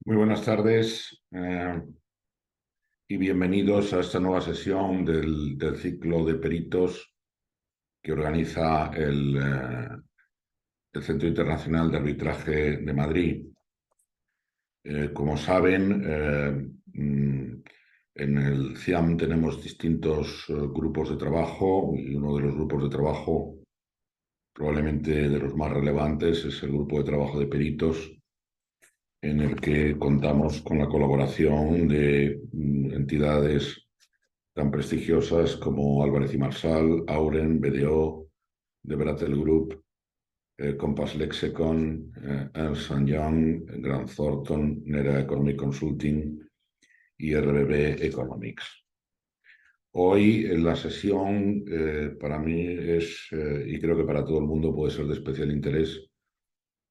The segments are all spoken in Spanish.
Muy buenas tardes y bienvenidos a esta nueva sesión del ciclo de peritos que organiza el Centro Internacional de Arbitraje de Madrid. Como saben, en el CIAM tenemos distintos grupos de trabajo y uno de los grupos de trabajo, probablemente de los más relevantes, es el grupo de trabajo de peritos, en el que contamos con la colaboración de entidades tan prestigiosas como Álvarez y Marsal, Auren, BDO, The Brattle Group, Compass Lexecon, Ernst Young, Grant Thornton, Nera Economic Consulting y RBB Economics. Hoy en la sesión para mí es, y creo que para todo el mundo puede ser de especial interés,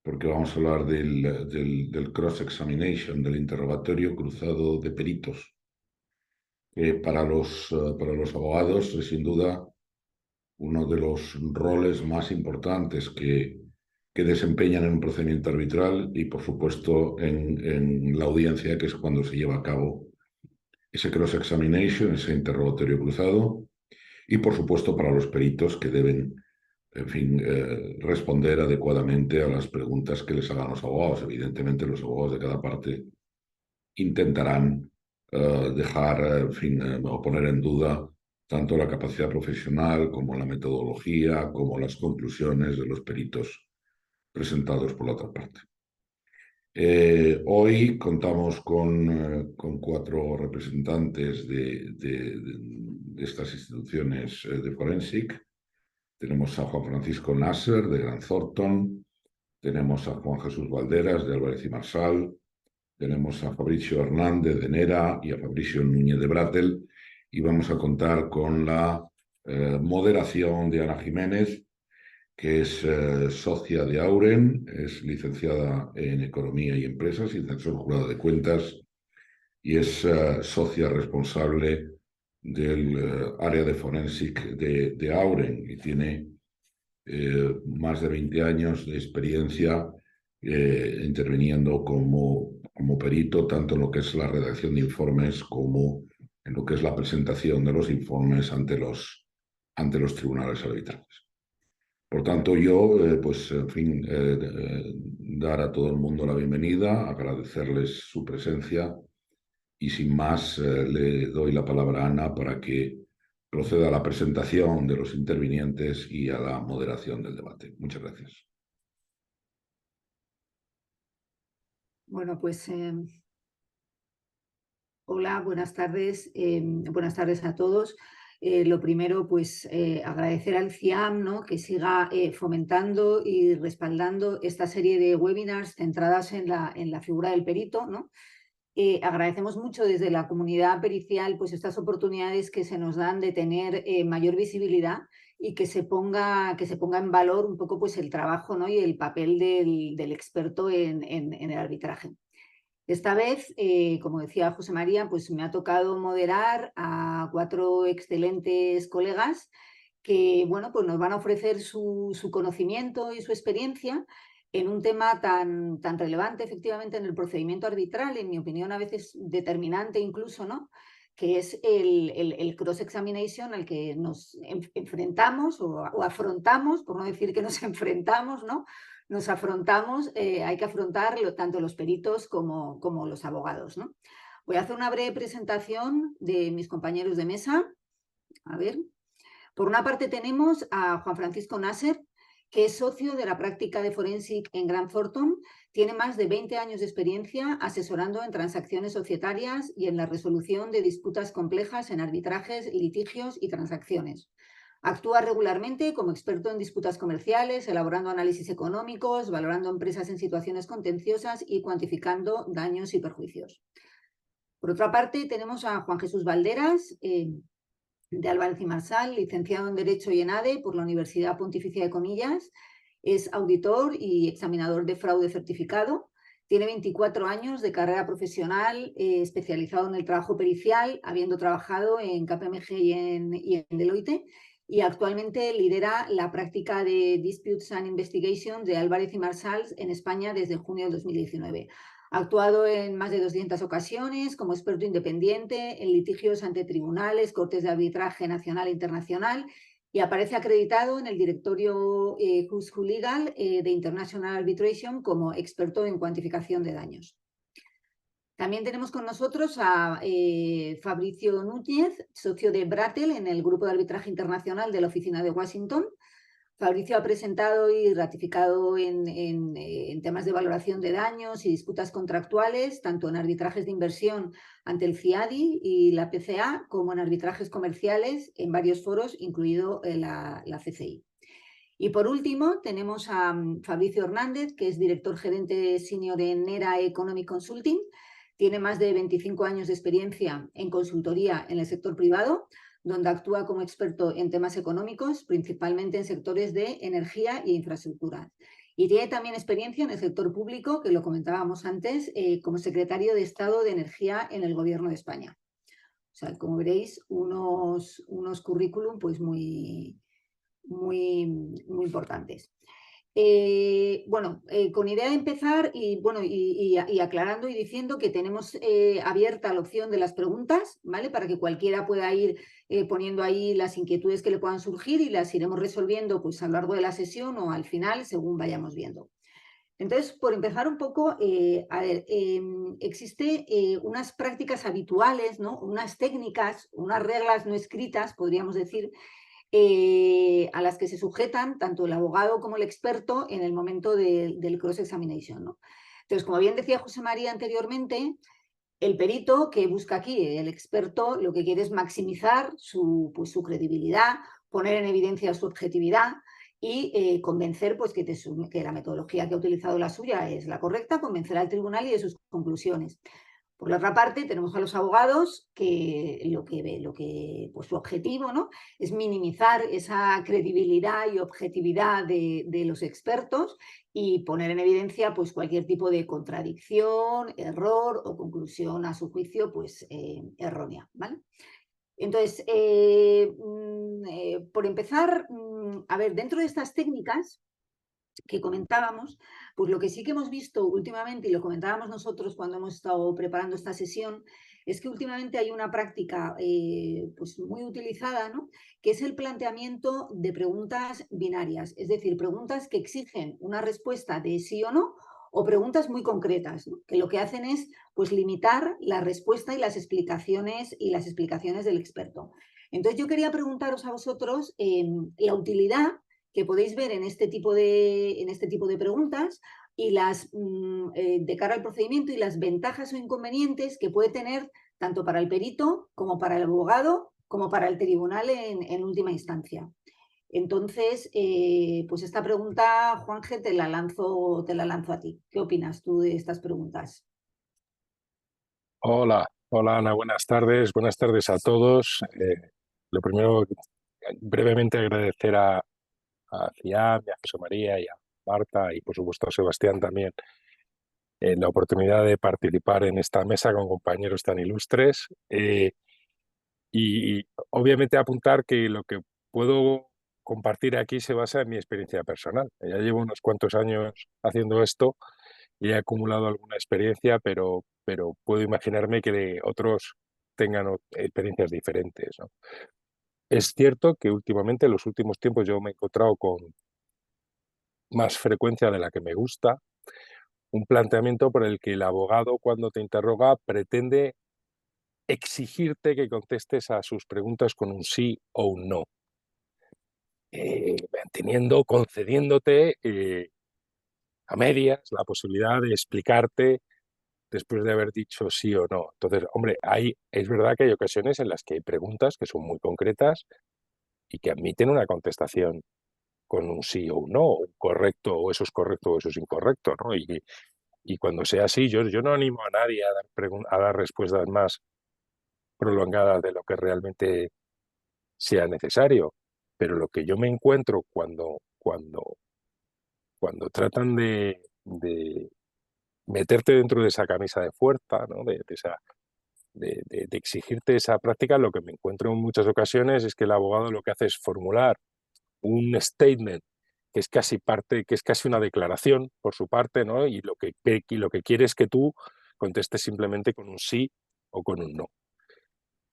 porque vamos a hablar del cross-examination, del interrogatorio cruzado de peritos. Para los abogados es sin duda uno de los roles más importantes que desempeñan en un procedimiento arbitral y, por supuesto, en la audiencia, que es cuando se lleva a cabo ese cross-examination, ese interrogatorio cruzado, y, por supuesto, para los peritos que deben, en fin, responder adecuadamente a las preguntas que les hagan los abogados. Evidentemente, los abogados de cada parte intentarán dejar, en fin, o poner en duda tanto la capacidad profesional como la metodología, como las conclusiones de los peritos presentados por la otra parte. Hoy contamos con cuatro representantes de estas instituciones de Forensic. Tenemos a Juan Francisco Nasser, de Grant Thornton. Tenemos a Juan Jesús Valderas, de Álvarez y Marsal. Tenemos a Fabricio Hernández de Nera y a Fabricio Núñez de Brattle, y vamos a contar con la moderación de Ana Jiménez, que es socia de Auren, es licenciada en Economía y Empresas y censor jurado de cuentas, y es socia responsable del área de Forensic de Auren, y tiene más de 20 años de experiencia interviniendo como perito, tanto en lo que es la redacción de informes como en lo que es la presentación de los informes ante los tribunales arbitrales. Por tanto, yo, pues, en fin, dar a todo el mundo la bienvenida, agradecerles su presencia y, sin más, le doy la palabra a Ana para que proceda a la presentación de los intervinientes y a la moderación del debate. Muchas gracias. Bueno, pues hola, buenas tardes. Buenas tardes a todos. Lo primero, pues agradecer al CIAM, ¿no?, que siga fomentando y respaldando esta serie de webinars centradas en la figura del perito, ¿no? Agradecemos mucho desde la comunidad pericial pues estas oportunidades que se nos dan de tener mayor visibilidad y que se ponga en valor un poco pues el trabajo, ¿no?, y el papel del experto en el arbitraje. Esta vez, como decía José María, pues me ha tocado moderar a cuatro excelentes colegas que, bueno, pues nos van a ofrecer su conocimiento y su experiencia en un tema tan relevante, efectivamente, en el procedimiento arbitral, en mi opinión, a veces determinante incluso, ¿no?, que es el cross-examination al que nos enfrentamos o afrontamos, por no decir que nos enfrentamos, ¿no? Nos afrontamos, hay que afrontarlo tanto los peritos como los abogados, ¿no? Voy a hacer una breve presentación de mis compañeros de mesa. A ver. Por una parte tenemos a Juan Francisco Nasser, que es socio de la práctica de Forensic en Grant Thornton. Tiene más de 20 años de experiencia asesorando en transacciones societarias y en la resolución de disputas complejas en arbitrajes, litigios y transacciones. Actúa regularmente como experto en disputas comerciales, elaborando análisis económicos, valorando empresas en situaciones contenciosas y cuantificando daños y perjuicios. Por otra parte, tenemos a Juan Jesús Valderas, de Álvarez y Marsal, licenciado en Derecho y en ADE por la Universidad Pontificia de Comillas. Es auditor y examinador de fraude certificado. Tiene 24 años de carrera profesional, especializado en el trabajo pericial, habiendo trabajado en KPMG y en Deloitte, y actualmente lidera la práctica de Disputes and Investigations de Álvarez y Marsal en España desde junio del 2019. Ha actuado en más de 200 ocasiones como experto independiente en litigios ante tribunales, cortes de arbitraje nacional e internacional, y aparece acreditado en el directorio Who's Who Legal de International Arbitration como experto en cuantificación de daños. También tenemos con nosotros a Fabricio Núñez, socio de Bratel en el Grupo de Arbitraje Internacional de la Oficina de Washington. Fabricio ha presentado y ratificado en temas de valoración de daños y disputas contractuales, tanto en arbitrajes de inversión ante el CIADI y la PCA, como en arbitrajes comerciales en varios foros, incluido la CCI. Y por último, tenemos a Fabricio Hernández, que es director gerente senior en NERA Economic Consulting. Tiene más de 25 años de experiencia en consultoría en el sector privado, donde actúa como experto en temas económicos, principalmente en sectores de energía e infraestructura. Y tiene también experiencia en el sector público, que lo comentábamos antes, como secretario de Estado de Energía en el Gobierno de España. O sea, como veréis, unos currículum pues muy importantes. Con idea de empezar y aclarando y diciendo que tenemos abierta la opción de las preguntas, ¿vale? Para que cualquiera pueda ir poniendo ahí las inquietudes que le puedan surgir y las iremos resolviendo pues a lo largo de la sesión o al final, según vayamos viendo. Entonces, por empezar un poco, existe unas prácticas habituales, ¿no? Unas técnicas, unas reglas no escritas, podríamos decir, a las que se sujetan tanto el abogado como el experto en el momento del cross-examination, ¿no? Entonces, como bien decía José María anteriormente, el perito que busca aquí, el experto, lo que quiere es maximizar su credibilidad, poner en evidencia su objetividad y convencer pues, que la metodología que ha utilizado la suya es la correcta, convencer al tribunal y de sus conclusiones. Por la otra parte, tenemos a los abogados que pues su objetivo, ¿no? Es minimizar esa credibilidad y objetividad de los expertos y poner en evidencia pues, cualquier tipo de contradicción, error o conclusión a su juicio pues, errónea. ¿Vale? Entonces, por empezar, a ver, dentro de estas técnicas que comentábamos, pues lo que sí que hemos visto últimamente, y lo comentábamos nosotros cuando hemos estado preparando esta sesión, es que últimamente hay una práctica pues muy utilizada, ¿no? Que es el planteamiento de preguntas binarias, es decir, preguntas que exigen una respuesta de sí o no, o preguntas muy concretas, ¿no? Que lo que hacen es pues, limitar la respuesta y las explicaciones del experto. Entonces yo quería preguntaros a vosotros la utilidad que podéis ver en este tipo de preguntas y de cara al procedimiento y las ventajas o inconvenientes que puede tener tanto para el perito como para el abogado como para el tribunal en última instancia. Entonces, pues esta pregunta, Juanje, te la lanzo a ti. ¿Qué opinas tú de estas preguntas? Hola, hola Ana, buenas tardes a todos. Lo primero, brevemente agradecer a Ciam y a José María y a Marta y por supuesto a Sebastián también la oportunidad de participar en esta mesa con compañeros tan ilustres y obviamente apuntar que lo que puedo compartir aquí se basa en mi experiencia personal. Ya llevo unos cuantos años haciendo esto y he acumulado alguna experiencia, pero puedo imaginarme que otros tengan experiencias diferentes, ¿no? Es cierto que últimamente, en los últimos tiempos, yo me he encontrado con más frecuencia de la que me gusta, un planteamiento por el que el abogado, cuando te interroga, pretende exigirte que contestes a sus preguntas con un sí o un no, concediéndote a medias la posibilidad de explicarte después de haber dicho sí o no. Entonces, hombre, es verdad que hay ocasiones en las que hay preguntas que son muy concretas y que admiten una contestación con un sí o un no, o un correcto, o eso es correcto o eso es incorrecto, ¿no? Y cuando sea así, yo no animo a nadie a dar respuestas más prolongadas de lo que realmente sea necesario. Pero lo que yo me encuentro cuando tratan de meterte dentro de esa camisa de fuerza, ¿no? De exigirte esa práctica, lo que me encuentro en muchas ocasiones es que el abogado lo que hace es formular un statement que es casi parte, que es casi una declaración por su parte, ¿no? Y lo que quiere es que tú contestes simplemente con un sí o con un no.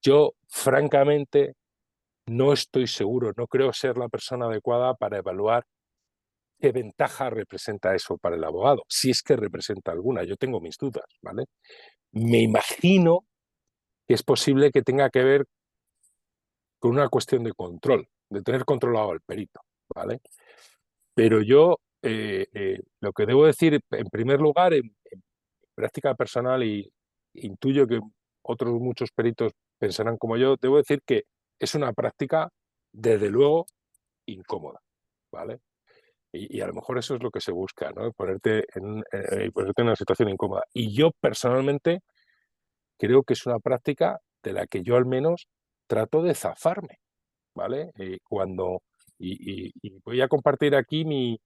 Yo, francamente, no estoy seguro, no creo ser la persona adecuada para evaluar qué ventaja representa eso para el abogado, si es que representa alguna. Yo tengo mis dudas, ¿vale? Me imagino que es posible que tenga que ver con una cuestión de control, de tener controlado al perito, ¿vale? Pero yo lo que debo decir, en primer lugar, en práctica personal, y intuyo que otros muchos peritos pensarán como yo, debo decir que es una práctica, desde luego, incómoda, ¿vale? Y a lo mejor eso es lo que se busca, ¿no? Ponerte en una situación incómoda. Y yo personalmente creo que es una práctica de la que yo al menos trato de zafarme, ¿vale? Y voy a compartir aquí mi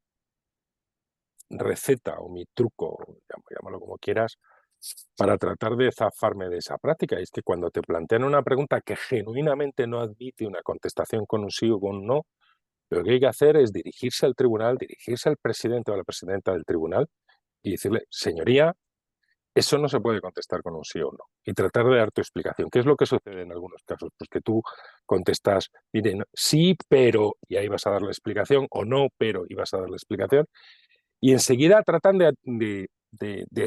receta o mi truco, llámalo como quieras, para tratar de zafarme de esa práctica. Y es que cuando te plantean una pregunta que genuinamente no admite una contestación con un sí o con un no, lo que hay que hacer es dirigirse al tribunal, dirigirse al presidente o a la presidenta del tribunal y decirle, señoría, eso no se puede contestar con un sí o no. Y tratar de dar tu explicación. ¿Qué es lo que sucede en algunos casos? Pues que tú contestas, miren, sí, pero, y ahí vas a dar la explicación, o no, pero, y vas a dar la explicación. Y enseguida tratan de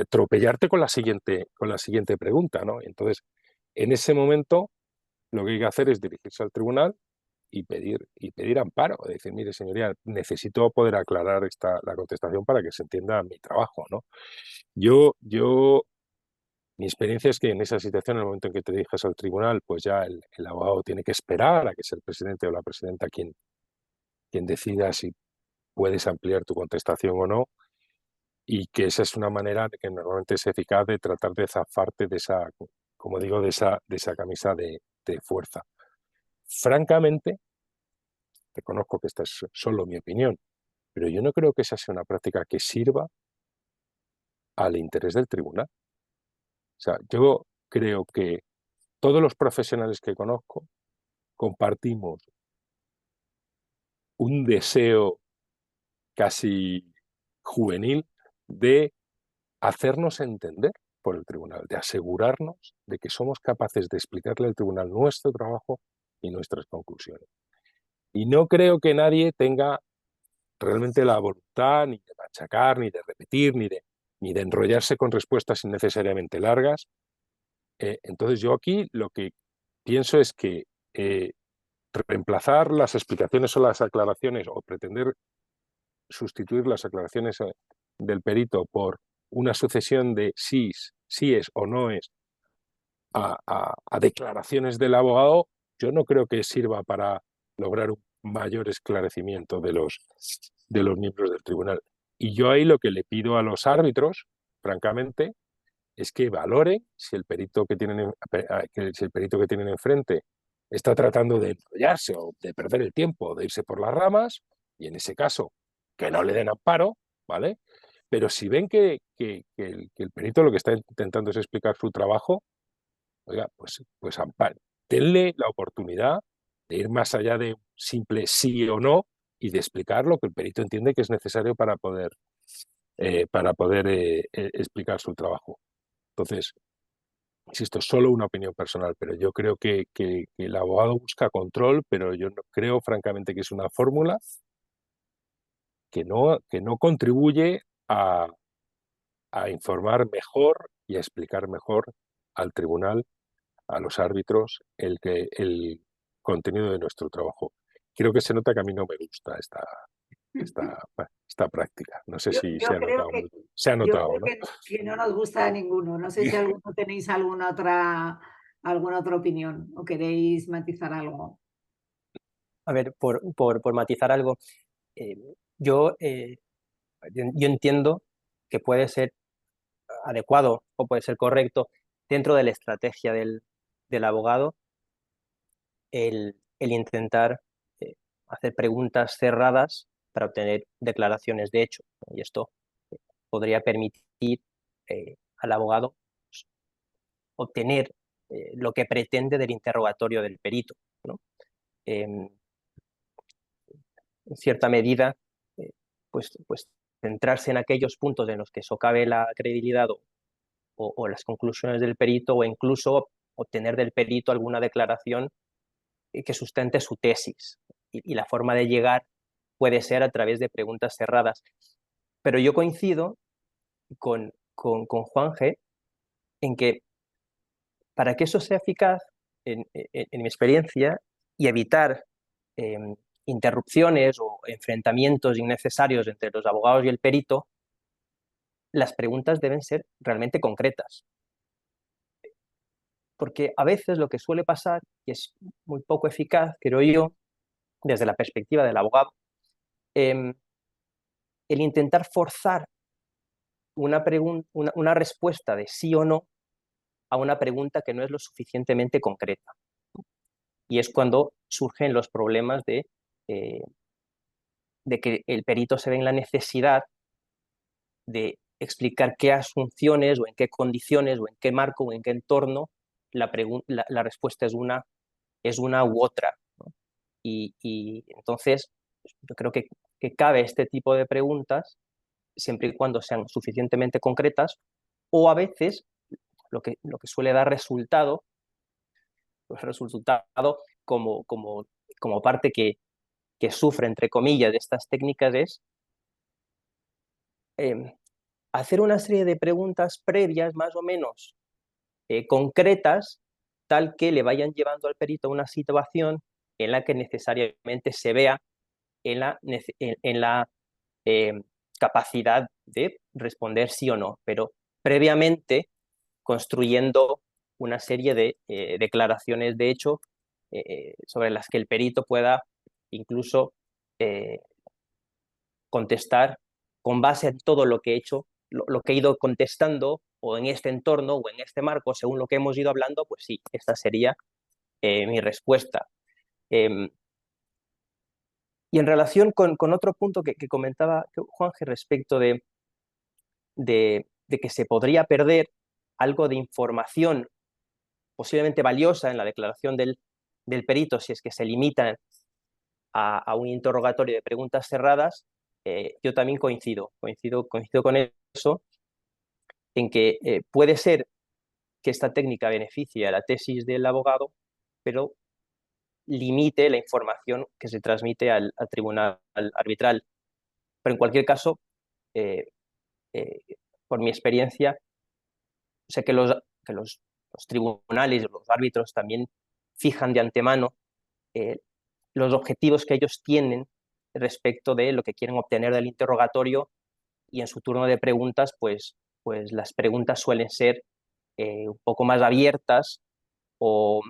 atropellarte con la siguiente pregunta, ¿no? Entonces, en ese momento, lo que hay que hacer es dirigirse al tribunal y pedir amparo. Decir, mire, señoría, necesito poder aclarar la contestación para que se entienda mi trabajo, ¿no? Mi experiencia es que en esa situación, en el momento en que te diriges al tribunal, pues ya el abogado tiene que esperar a que sea el presidente o la presidenta quien decida si puedes ampliar tu contestación o no, y que esa es una manera que normalmente es eficaz de tratar de zafarte de esa, como digo, de esa camisa de fuerza. Francamente, reconozco que esta es solo mi opinión, pero yo no creo que esa sea una práctica que sirva al interés del tribunal. O sea, yo creo que todos los profesionales que conozco compartimos un deseo casi juvenil de hacernos entender por el tribunal, de asegurarnos de que somos capaces de explicarle al tribunal nuestro trabajo y nuestras conclusiones. Y no creo que nadie tenga realmente la voluntad ni de machacar, ni de repetir, ni de enrollarse con respuestas innecesariamente largas. Entonces yo aquí lo que pienso es que reemplazar las explicaciones o las aclaraciones o pretender sustituir las aclaraciones del perito por una sucesión de sí es o no es a declaraciones del abogado, yo no creo que sirva para lograr un mayor esclarecimiento de los miembros del tribunal. Y yo ahí lo que le pido a los árbitros, francamente, es que valoren si el perito que tienen, si el perito que tienen enfrente está tratando de enrollarse o de perder el tiempo, de irse por las ramas, y en ese caso que no le den amparo, ¿vale? Pero si ven que el perito lo que está intentando es explicar su trabajo, oiga, pues amparo. Denle la oportunidad de ir más allá de un simple sí o no y de explicar lo que el perito entiende que es necesario para poder explicar su trabajo. Entonces, insisto, solo una opinión personal, pero yo creo que el abogado busca control, pero yo no creo, francamente, que es una fórmula que no contribuye a informar mejor y a explicar mejor al tribunal, a los árbitros, el contenido de nuestro trabajo. Creo que se nota que a mí no me gusta esta práctica. No sé si se ha notado. Se ha notado, ¿no? Que no nos gusta a ninguno. No sé si alguno tenéis alguna otra opinión o queréis matizar algo. A ver, por matizar algo, yo entiendo que puede ser adecuado o puede ser correcto dentro de la estrategia del abogado el intentar hacer preguntas cerradas para obtener declaraciones de hecho. Y esto podría permitir al abogado pues, obtener lo que pretende del interrogatorio del perito, ¿no? En cierta medida, pues centrarse en aquellos puntos en los que socave la credibilidad o las conclusiones del perito, o incluso obtener del perito alguna declaración que sustente su tesis. Y la forma de llegar puede ser a través de preguntas cerradas. Pero yo coincido con Juanje en que para que eso sea eficaz, en mi experiencia, y evitar interrupciones o enfrentamientos innecesarios entre los abogados y el perito, las preguntas deben ser realmente concretas. Porque a veces lo que suele pasar, y es muy poco eficaz, creo yo, desde la perspectiva del abogado, el intentar forzar una respuesta de sí o no a una pregunta que no es lo suficientemente concreta. Y es cuando surgen los problemas de que el perito se ve en la necesidad de explicar qué asunciones o en qué condiciones o en qué marco o en qué entorno la respuesta es una u otra, ¿no? Y entonces yo creo que cabe este tipo de preguntas siempre y cuando sean suficientemente concretas, o a veces lo que suele dar resultado como parte que sufre, entre comillas, de estas técnicas es hacer una serie de preguntas previas más o menos concretas, tal que le vayan llevando al perito a una situación en la que necesariamente se vea en la capacidad de responder sí o no, pero previamente construyendo una serie de declaraciones de hecho sobre las que el perito pueda incluso contestar con base en todo lo que he hecho, lo que he ido contestando, o en este entorno o en este marco, según lo que hemos ido hablando, pues sí, esta sería mi respuesta. Y en relación con otro punto que comentaba Juanje respecto de que se podría perder algo de información posiblemente valiosa en la declaración del perito si es que se limitan a un interrogatorio de preguntas cerradas, yo también coincido con eso, en que puede ser que esta técnica beneficie a la tesis del abogado, pero limite la información que se transmite al tribunal arbitral. Pero en cualquier caso, por mi experiencia, sé que los tribunales, los árbitros también fijan de antemano los objetivos que ellos tienen respecto de lo que quieren obtener del interrogatorio, y en su turno de preguntas, pues las preguntas suelen ser un poco más abiertas o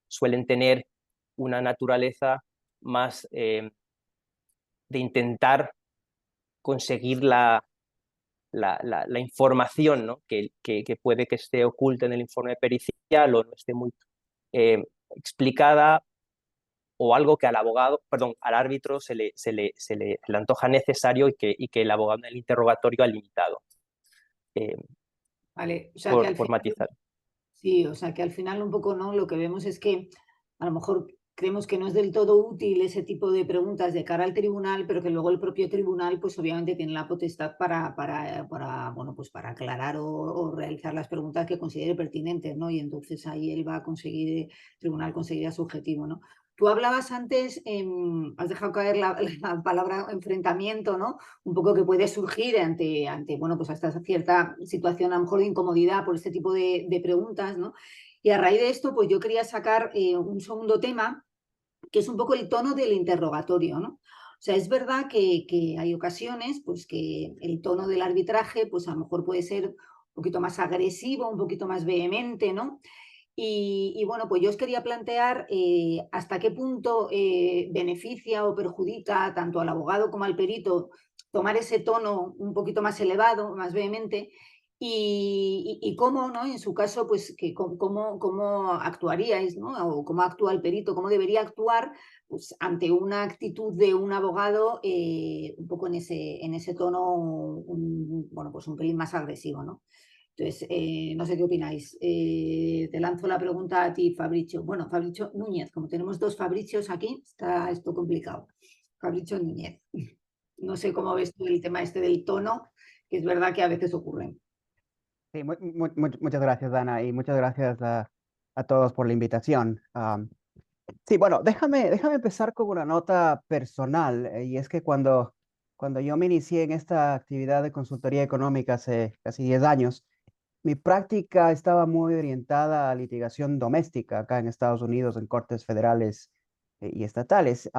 suelen tener una naturaleza más de intentar conseguir la información, ¿no? que puede que esté oculta en el informe pericial o no esté muy explicada, o algo que al árbitro se le antoja necesario y que el abogado en el interrogatorio ha limitado. Vale, o sea, que al Por final, matizar. sí, o sea que al final un poco, ¿no? Lo que vemos es que a lo mejor creemos que no es del todo útil ese tipo de preguntas de cara al tribunal, pero que luego el propio tribunal, pues obviamente tiene la potestad bueno, pues para aclarar o realizar las preguntas que considere pertinentes, ¿no? Y entonces ahí él va a conseguir, el tribunal conseguirá su objetivo, ¿no? Tú hablabas antes, has dejado caer la palabra enfrentamiento, ¿no? Un poco que puede surgir ante bueno, pues hasta cierta situación a lo mejor de incomodidad por este tipo de preguntas, ¿no? Y a raíz de esto, pues yo quería sacar un segundo tema, que es un poco el tono del interrogatorio, ¿no? O sea, es verdad que hay ocasiones pues que el tono del arbitraje pues a lo mejor puede ser un poquito más agresivo, un poquito más vehemente, ¿no? Y bueno, pues yo os quería plantear hasta qué punto beneficia o perjudica tanto al abogado como al perito tomar ese tono un poquito más elevado, más vehemente, y cómo, ¿no? En su caso, pues cómo actuaríais, ¿no? O cómo actúa el perito, cómo debería actuar pues, ante una actitud de un abogado un poco en ese tono, bueno, pues un pelín más agresivo, ¿no? Entonces, no sé qué opináis. Te lanzo la pregunta a ti, Fabricio. Bueno, Fabricio Núñez, como tenemos dos Fabricios aquí, está esto complicado. Fabricio Núñez. No sé cómo ves tú el tema este del tono, que es verdad que a veces ocurre. Sí, muchas gracias, Dana, y muchas gracias a todos por la invitación. Sí, bueno, déjame empezar con una nota personal, y es que cuando yo me inicié en esta actividad de consultoría económica hace casi 10 años, mi práctica estaba muy orientada a litigación doméstica acá en Estados Unidos, en cortes federales y estatales.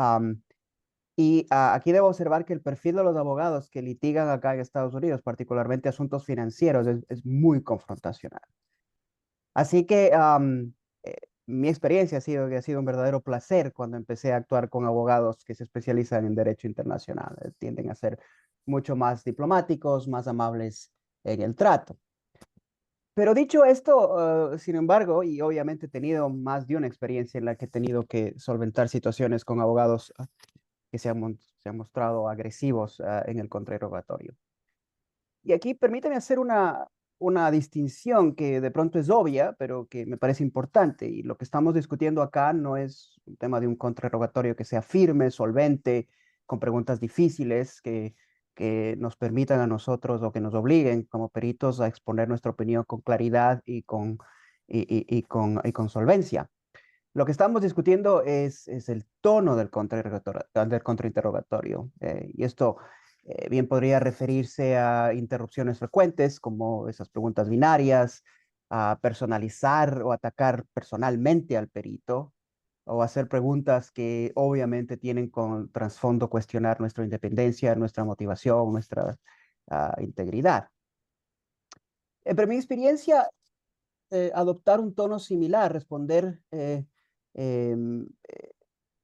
Aquí debo observar que el perfil de los abogados que litigan acá en Estados Unidos, particularmente asuntos financieros, es muy confrontacional. Así que eh, mi experiencia ha sido que ha sido un verdadero placer cuando empecé a actuar con abogados que se especializan en derecho internacional. Tienden a ser mucho más diplomáticos, más amables en el trato. Pero dicho esto, sin embargo, y obviamente he tenido más de una experiencia en la que he tenido que solventar situaciones con abogados que se han mostrado agresivos en el contrarrogatorio. Y aquí permítame hacer una distinción que de pronto es obvia, pero que me parece importante. Y lo que estamos discutiendo acá no es un tema de un contrarrogatorio que sea firme, solvente, con preguntas difíciles que nos permitan a nosotros o que nos obliguen como peritos a exponer nuestra opinión con claridad y con solvencia. Lo que estamos discutiendo es el tono del contrainterrogatorio. Y esto bien podría referirse a interrupciones frecuentes, como esas preguntas binarias, a personalizar o atacar personalmente al perito, o hacer preguntas que obviamente tienen con trasfondo cuestionar nuestra independencia, nuestra motivación, nuestra integridad. Pero mi experiencia, adoptar un tono similar, responder em,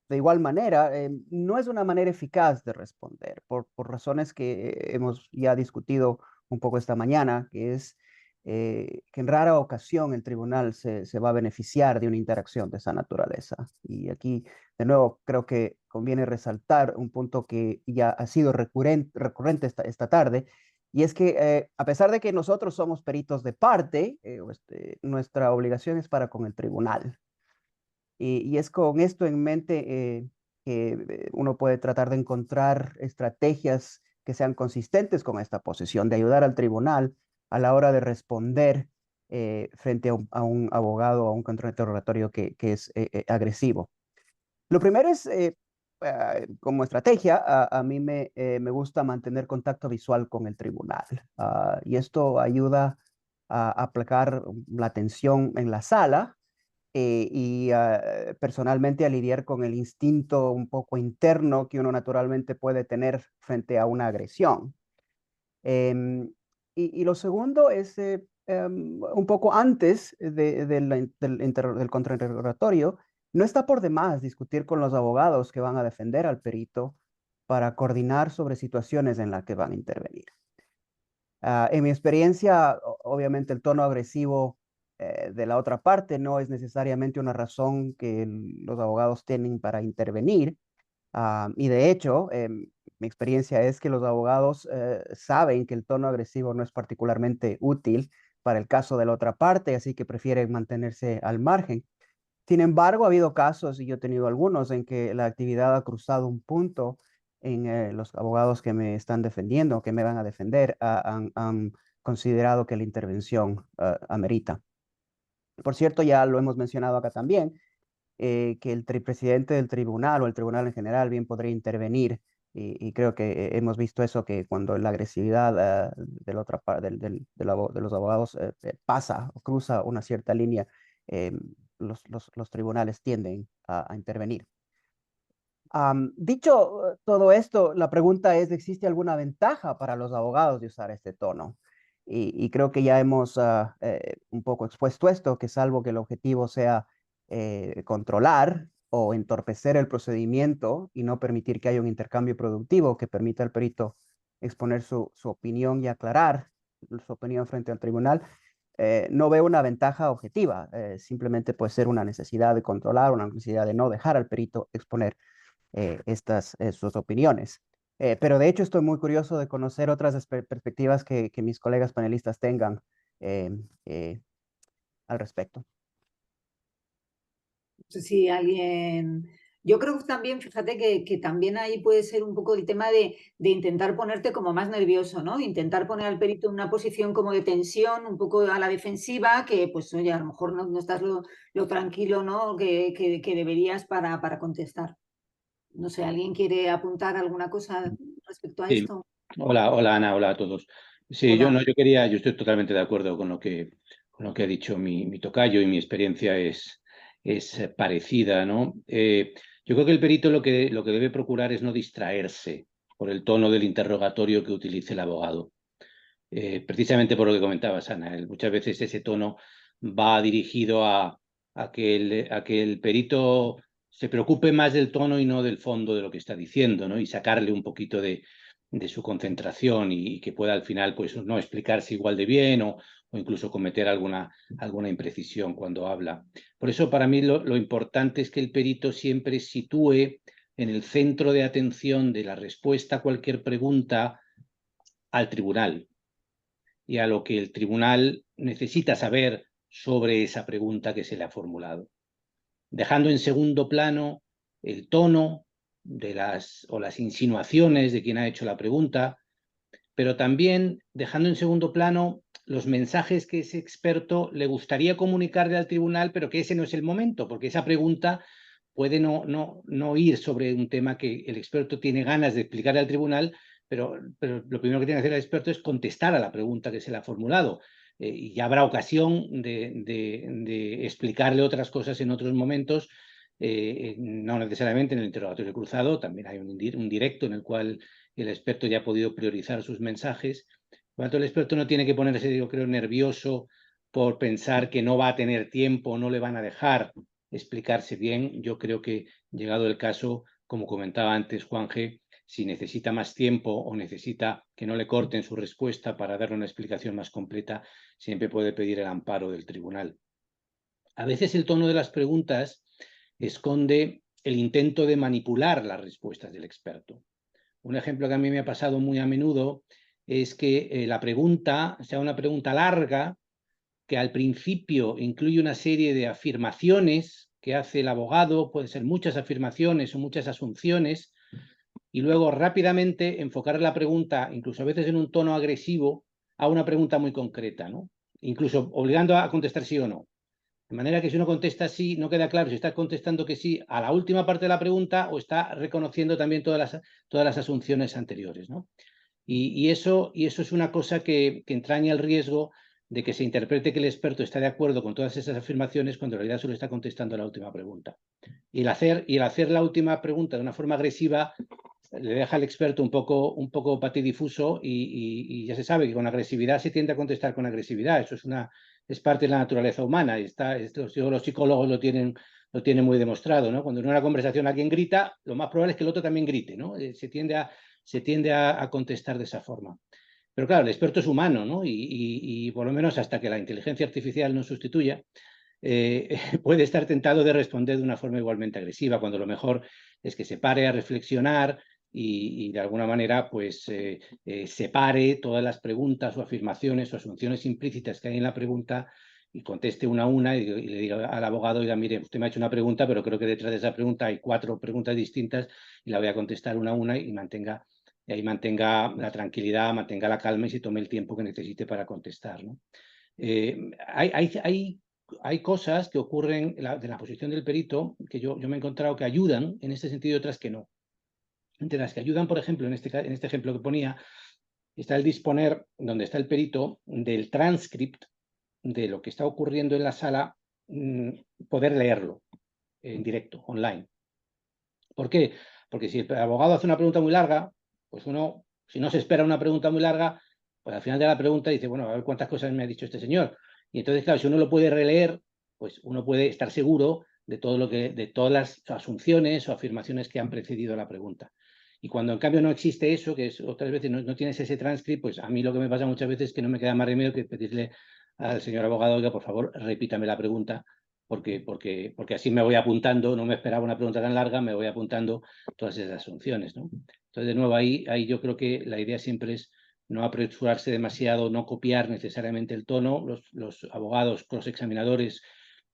de igual manera, no es una manera eficaz de responder por razones que hemos ya discutido un poco esta mañana, que es que en rara ocasión el tribunal se va a beneficiar de una interacción de esa naturaleza. Y aquí, de nuevo, creo que conviene resaltar un punto que ya ha sido recurrente esta tarde, y es que a pesar de que nosotros somos peritos de parte, nuestra obligación es para con el tribunal. Y es con esto en mente que uno puede tratar de encontrar estrategias que sean consistentes con esta posición, de ayudar al tribunal a la hora de responder frente a un abogado o a un contrainterrogatorio que es agresivo. Lo primero es, como estrategia, a mí me gusta mantener contacto visual con el tribunal. Y esto ayuda a aplacar la tensión en la sala y personalmente a lidiar con el instinto un poco interno que uno naturalmente puede tener frente a una agresión. Em, y lo segundo es un poco antes del contrainterrogatorio, no está por demás discutir con los abogados que van a defender al perito para coordinar sobre situaciones en las que van a intervenir. En mi experiencia, obviamente el tono agresivo de la otra parte no es necesariamente una razón que los abogados tienen para intervenir. Y de hecho, mi experiencia es que los abogados saben que el tono agresivo no es particularmente útil para el caso de la otra parte, así que prefieren mantenerse al margen. Sin embargo, ha habido casos, y yo he tenido algunos, en que la actividad ha cruzado un punto en los abogados que me están defendiendo, que me van a defender, han considerado que la intervención amerita. Por cierto, ya lo hemos mencionado acá también, que el presidente del tribunal o el tribunal en general bien podría intervenir. Y creo que hemos visto eso, que cuando la agresividad de la otra parte de los abogados pasa o cruza una cierta línea, eh, los tribunales tienden a intervenir. Dicho todo esto, la pregunta es, ¿existe alguna ventaja para los abogados de usar este tono? Y creo que ya hemos un poco expuesto esto, que salvo que el objetivo sea controlar o entorpecer el procedimiento y no permitir que haya un intercambio productivo que permita al perito exponer su opinión y aclarar su opinión frente al tribunal, no veo una ventaja objetiva. Simplemente puede ser una necesidad de controlar, una necesidad de no dejar al perito exponer sus opiniones. Pero de hecho estoy muy curioso de conocer otras perspectivas que mis colegas panelistas tengan eh, eh, al respecto. No sé si alguien Yo creo que también, fíjate que también ahí puede ser un poco el tema de intentar ponerte como más nervioso, ¿no? De intentar poner al perito en una posición como de tensión, un poco a la defensiva, que pues oye, a lo mejor no estás lo tranquilo, ¿no? que deberías para contestar. No sé, ¿alguien quiere apuntar alguna cosa respecto a Sí. esto? Hola, hola Ana, hola a todos. Sí, Hola. yo estoy totalmente de acuerdo con lo que ha dicho mi tocayo, y mi experiencia es parecida, ¿no? Yo creo que el perito lo que debe procurar es no distraerse por el tono del interrogatorio que utilice el abogado. Precisamente por lo que comentabas, Ana, muchas veces ese tono va dirigido a que el perito se preocupe más del tono y no del fondo de lo que está diciendo, ¿no? Y sacarle un poquito de su concentración, y que pueda al final pues no explicarse igual de bien, o incluso cometer alguna imprecisión cuando habla. Por eso, para mí lo importante es que el perito siempre sitúe en el centro de atención de la respuesta a cualquier pregunta al tribunal, y a lo que el tribunal necesita saber sobre esa pregunta que se le ha formulado, dejando en segundo plano el tono de las insinuaciones de quien ha hecho la pregunta, pero también dejando en segundo plano los mensajes que ese experto le gustaría comunicarle al tribunal, pero que ese no es el momento, porque esa pregunta puede no ir sobre un tema que el experto tiene ganas de explicar al tribunal, pero lo primero que tiene que hacer el experto es contestar a la pregunta que se le ha formulado. Y ya habrá ocasión de explicarle otras cosas en otros momentos, no necesariamente en el interrogatorio cruzado. También hay un directo en el cual el experto ya ha podido priorizar sus mensajes. Por lo tanto, el experto no tiene que ponerse, yo creo, nervioso por pensar que no va a tener tiempo, no le van a dejar explicarse bien. Yo creo que, llegado el caso, como comentaba antes Juan G., si necesita más tiempo o necesita que no le corten su respuesta para darle una explicación más completa, siempre puede pedir el amparo del tribunal. A veces el tono de las preguntas esconde el intento de manipular las respuestas del experto. Un ejemplo que a mí me ha pasado muy a menudo es que la pregunta sea una pregunta larga, que al principio incluye una serie de afirmaciones que hace el abogado, pueden ser muchas afirmaciones o muchas asunciones, y luego rápidamente enfocar la pregunta, incluso a veces en un tono agresivo, a una pregunta muy concreta, ¿no? Incluso obligando a contestar sí o no. De manera que si uno contesta sí, no queda claro si está contestando que sí a la última parte de la pregunta o está reconociendo también todas las asunciones anteriores, ¿no? Y eso es una cosa que entraña el riesgo de que se interprete que el experto está de acuerdo con todas esas afirmaciones, cuando en realidad solo está contestando a la última pregunta. Y el hacer la última pregunta de una forma agresiva le deja al experto un poco patidifuso, y ya se sabe que con agresividad se tiende a contestar con agresividad. Eso es parte de la naturaleza humana, y los psicólogos lo tienen muy demostrado, ¿no? Cuando en una conversación alguien grita, lo más probable es que el otro también grite, ¿no? Se tiende a contestar de esa forma. Pero claro, el experto es humano, ¿no? Y por lo menos hasta que la inteligencia artificial nos sustituya, puede estar tentado de responder de una forma igualmente agresiva, cuando lo mejor es que se pare a reflexionar y de alguna manera pues separe todas las preguntas o afirmaciones o asunciones implícitas que hay en la pregunta, y conteste una a una, y le diga al abogado: oiga, mire, usted me ha hecho una pregunta, pero creo que detrás de esa pregunta hay 4 preguntas distintas, y la voy a contestar una a una, y ahí mantenga la tranquilidad, mantenga la calma, y se tome el tiempo que necesite para contestar, ¿no? Hay cosas que ocurren de la posición del perito que yo me he encontrado que ayudan en este sentido, y otras que no. Entre las que ayudan, por ejemplo, en este ejemplo que ponía, está el disponer, donde está el perito, del transcript de lo que está ocurriendo en la sala, poder leerlo en directo, online. ¿Por qué? Porque si el abogado hace una pregunta muy larga, pues uno, si no se espera una pregunta muy larga, pues al final de la pregunta dice: bueno, a ver cuántas cosas me ha dicho este señor. Y entonces, claro, si uno lo puede releer, pues uno puede estar seguro de todas las asunciones o afirmaciones que han precedido a la pregunta. Y cuando en cambio no existe eso, que es otras veces no tienes ese transcript, pues a mí lo que me pasa muchas veces es que no me queda más remedio que pedirle al señor abogado: oiga, por favor, repítame la pregunta, porque así me voy apuntando. No me esperaba una pregunta tan larga, me voy apuntando todas esas asunciones, ¿no? Entonces, de nuevo, ahí yo creo que la idea siempre es no apresurarse demasiado, no copiar necesariamente el tono. Los abogados, los examinadores,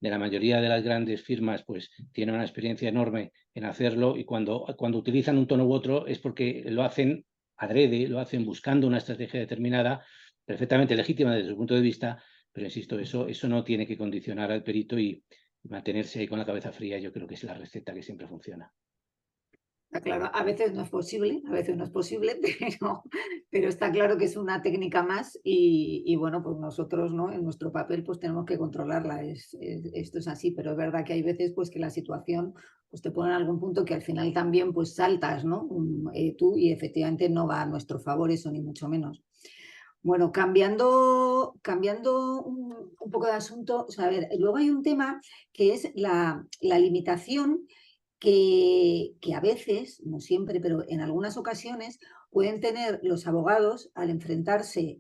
de la mayoría de las grandes firmas, pues tienen una experiencia enorme en hacerlo, y cuando utilizan un tono u otro es porque lo hacen adrede, lo hacen buscando una estrategia determinada, perfectamente legítima desde su punto de vista, pero insisto, eso no tiene que condicionar al perito, y mantenerse ahí con la cabeza fría yo creo que es la receta que siempre funciona. Está claro, a veces no es posible, pero está claro que es una técnica más y bueno, pues nosotros, ¿no? En nuestro papel pues tenemos que controlarla, esto es así, pero es verdad que hay veces pues que la situación pues te pone en algún punto que al final también pues saltas, ¿no? Tú, y efectivamente no va a nuestro favor eso, ni mucho menos. Bueno, cambiando un poco de asunto, o sea, a ver, luego hay un tema que es la limitación que a veces, no siempre, pero en algunas ocasiones, pueden tener los abogados al enfrentarse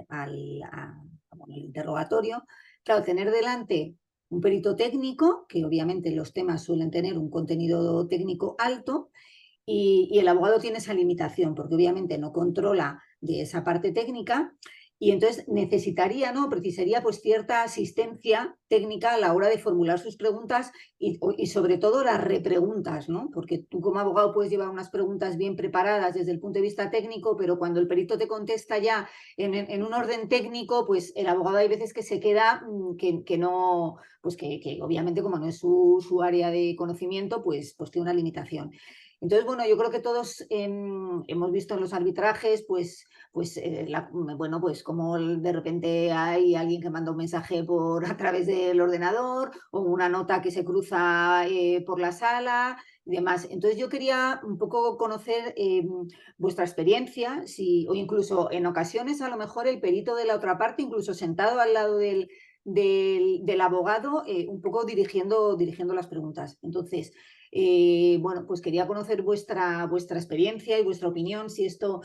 bueno, al interrogatorio. Claro, tener delante un perito técnico, que obviamente los temas suelen tener un contenido técnico alto, y el abogado tiene esa limitación, porque obviamente no controla de esa parte técnica, y entonces necesitaría, ¿no? Precisaría pues cierta asistencia técnica a la hora de formular sus preguntas y sobre todo las repreguntas, ¿no? Porque tú como abogado puedes llevar unas preguntas bien preparadas desde el punto de vista técnico, pero cuando el perito te contesta ya en un orden técnico, pues el abogado hay veces que se queda que no, pues que obviamente como no es su área de conocimiento, pues tiene una limitación. Entonces, bueno, yo creo que todos hemos visto en los arbitrajes, bueno, pues como de repente hay alguien que manda un mensaje a través del ordenador, o una nota que se cruza por la sala y demás. Entonces yo quería un poco conocer vuestra experiencia, o incluso en ocasiones a lo mejor el perito de la otra parte, incluso sentado al lado del abogado, un poco dirigiendo las preguntas. Entonces, bueno, pues quería conocer vuestra experiencia y vuestra opinión, si esto,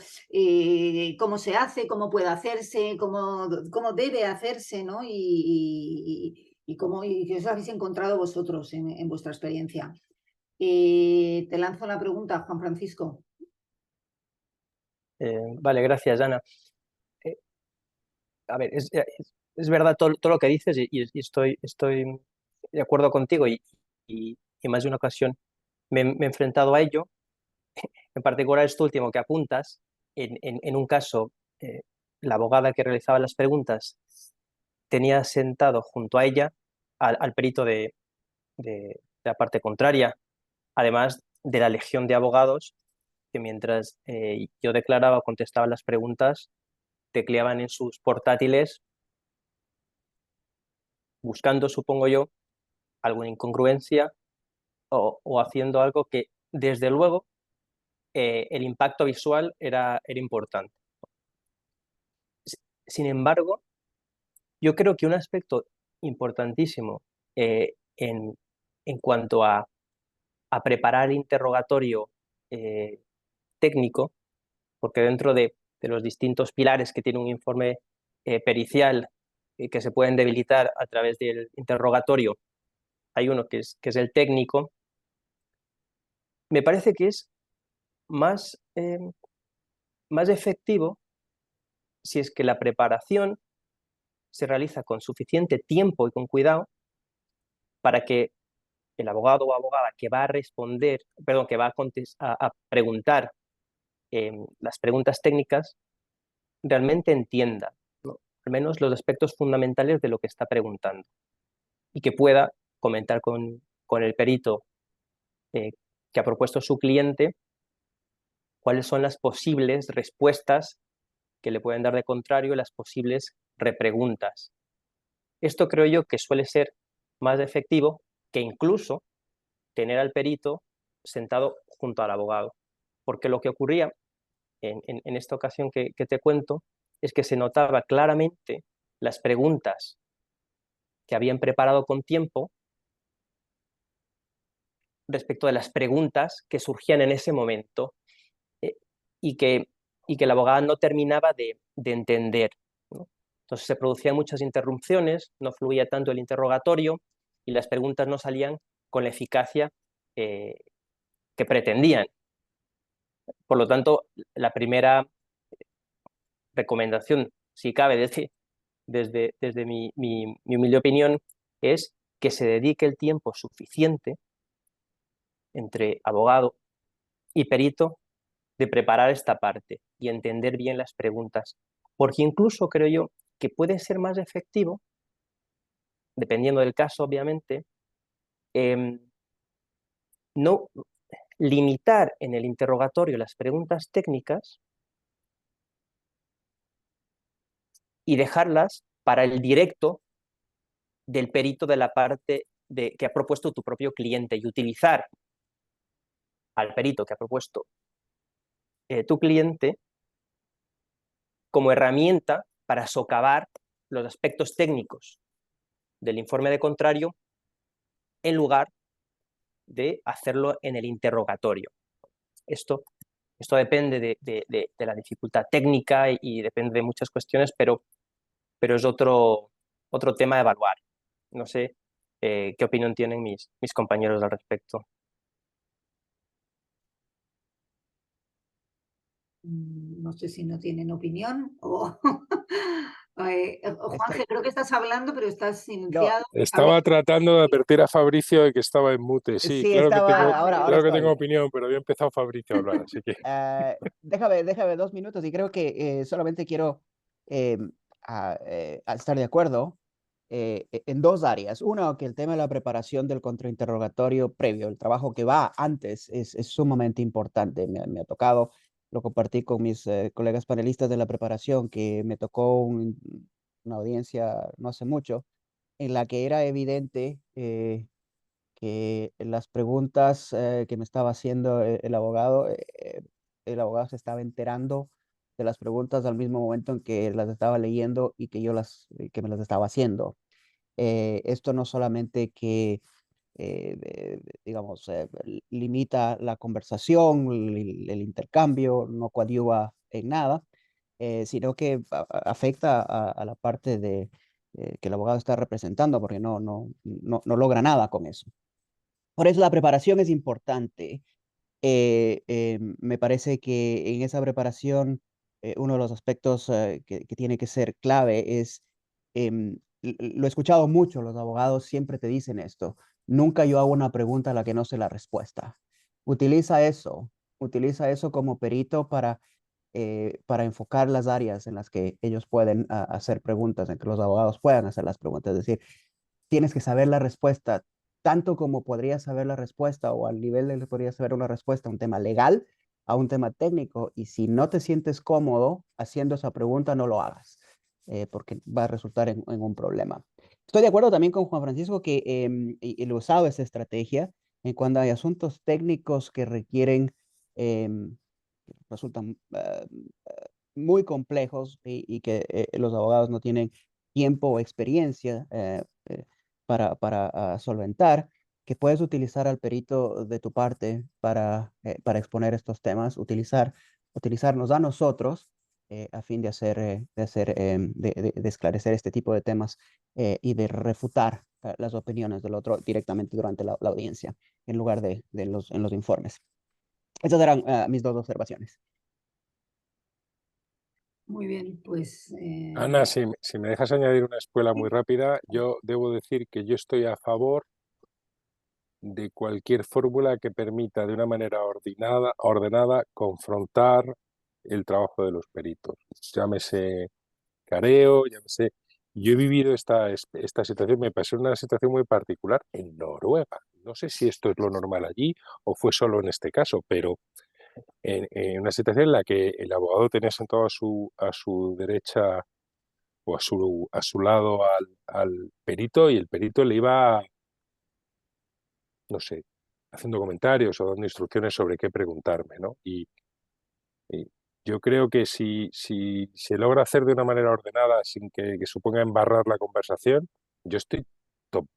cómo se hace, cómo puede hacerse, cómo debe hacerse, ¿no? Y qué os habéis encontrado vosotros en vuestra experiencia. Te lanzo la pregunta, Juan Francisco. Vale, gracias, Ana. A ver, es verdad todo lo que dices y estoy de acuerdo contigo y más de una ocasión me he enfrentado a ello. En particular, esto último que apuntas, en un caso, la abogada que realizaba las preguntas tenía sentado junto a ella al perito de la parte contraria, además de la legión de abogados que mientras yo declaraba o contestaba las preguntas, tecleaban en sus portátiles buscando, supongo yo, alguna incongruencia o haciendo algo que, desde luego, el impacto visual era importante. Sin embargo, yo creo que un aspecto importantísimo en cuanto a preparar el interrogatorio técnico, porque dentro de los distintos pilares que tiene un informe pericial que se pueden debilitar a través del interrogatorio, hay uno que es el técnico. Me parece que es más efectivo si es que la preparación se realiza con suficiente tiempo y con cuidado para que el abogado o abogada que va a responder, perdón, que va a preguntar las preguntas técnicas, realmente entienda, ¿no?, al menos los aspectos fundamentales de lo que está preguntando, y que pueda comentar con el perito que ha propuesto su cliente cuáles son las posibles respuestas que le pueden dar de contrario, las posibles repreguntas. Esto creo yo que suele ser más efectivo que incluso tener al perito sentado junto al abogado, porque lo que ocurría en esta ocasión que te cuento es que se notaba claramente las preguntas que habían preparado con tiempo respecto de las preguntas que surgían en ese momento, eh, y que la abogada no terminaba de entender, ¿no? Entonces se producían muchas interrupciones, no fluía tanto el interrogatorio y las preguntas no salían con la eficacia que pretendían. Por lo tanto, la primera recomendación, si cabe, desde mi humilde opinión, es que se dedique el tiempo suficiente entre abogado y perito de preparar esta parte y entender bien las preguntas, porque incluso creo yo que puede ser más efectivo, dependiendo del caso, obviamente, no limitar en el interrogatorio las preguntas técnicas y dejarlas para el directo del perito de la parte que ha propuesto tu propio cliente y utilizar al perito que ha propuesto tu cliente como herramienta para socavar los aspectos técnicos del informe de contrario en lugar de hacerlo en el interrogatorio. Esto depende de la dificultad técnica y depende de muchas cuestiones, pero es otro tema a evaluar. No sé qué opinión tienen mis compañeros al respecto. No sé si no tienen opinión o... Juanje, Estoy- creo que estás hablando, pero estás No, silenciado. A ver, Estaba tratando de advertir a Fabricio de que estaba en mute. Sí, sí, estaba, ahora claro que tengo estoy. opinión, pero había empezado Fabricio a hablar, así que... Déjame 2 minutos y creo que solamente quiero a estar de acuerdo en 2 áreas. Uno, que el tema de la preparación del contrainterrogatorio previo, el trabajo que va antes, es sumamente importante. Me ha tocado, lo compartí con mis colegas panelistas de la preparación, que me tocó una audiencia no hace mucho, en la que era evidente que las preguntas que me estaba haciendo el abogado se estaba enterando de las preguntas al mismo momento en que las estaba leyendo y que me las estaba haciendo. Esto no solamente que, digamos, limita la conversación, el intercambio, no coadyuva en nada, sino que afecta a la parte que el abogado está representando, porque no logra nada con eso. Por eso la preparación es importante. Me parece que en esa preparación uno de los aspectos que tiene que ser clave es, lo he escuchado mucho, los abogados siempre te dicen esto: nunca yo hago una pregunta a la que no sé la respuesta. Utiliza eso, utiliza eso como perito para enfocar las áreas en las que ellos pueden hacer preguntas, en que los abogados puedan hacer las preguntas. Es decir, tienes que saber la respuesta, tanto como podrías saber la respuesta o al nivel de que podrías saber una respuesta a un tema legal, a un tema técnico. Y si no te sientes cómodo haciendo esa pregunta, no lo hagas, porque va a resultar en un problema. Estoy de acuerdo también con Juan Francisco que y lo he usado esa estrategia en cuando hay asuntos técnicos que requieren, resultan muy complejos y que los abogados no tienen tiempo o experiencia para solventar, que puedes utilizar al perito de tu parte para exponer estos temas, utilizarnos a nosotros a fin de esclarecer este tipo de temas y de refutar las opiniones del otro directamente durante la audiencia, en lugar en los informes. Esas eran mis 2 observaciones. muy bien, pues... Ana, si me dejas añadir una espuela muy rápida, yo debo decir que yo estoy a favor de cualquier fórmula que permita de una manera ordenada confrontar el trabajo de los peritos. Llámese careo, llámese... Yo he vivido esta situación, me pasó una situación muy particular en Noruega. No sé si esto es lo normal allí o fue solo en este caso, pero en una situación en la que el abogado tenía sentado a su derecha o a su lado al perito, y el perito le iba, no sé, haciendo comentarios o dando instrucciones sobre qué preguntarme, ¿no? Y yo creo que si se logra hacer de una manera ordenada sin que suponga embarrar la conversación, yo estoy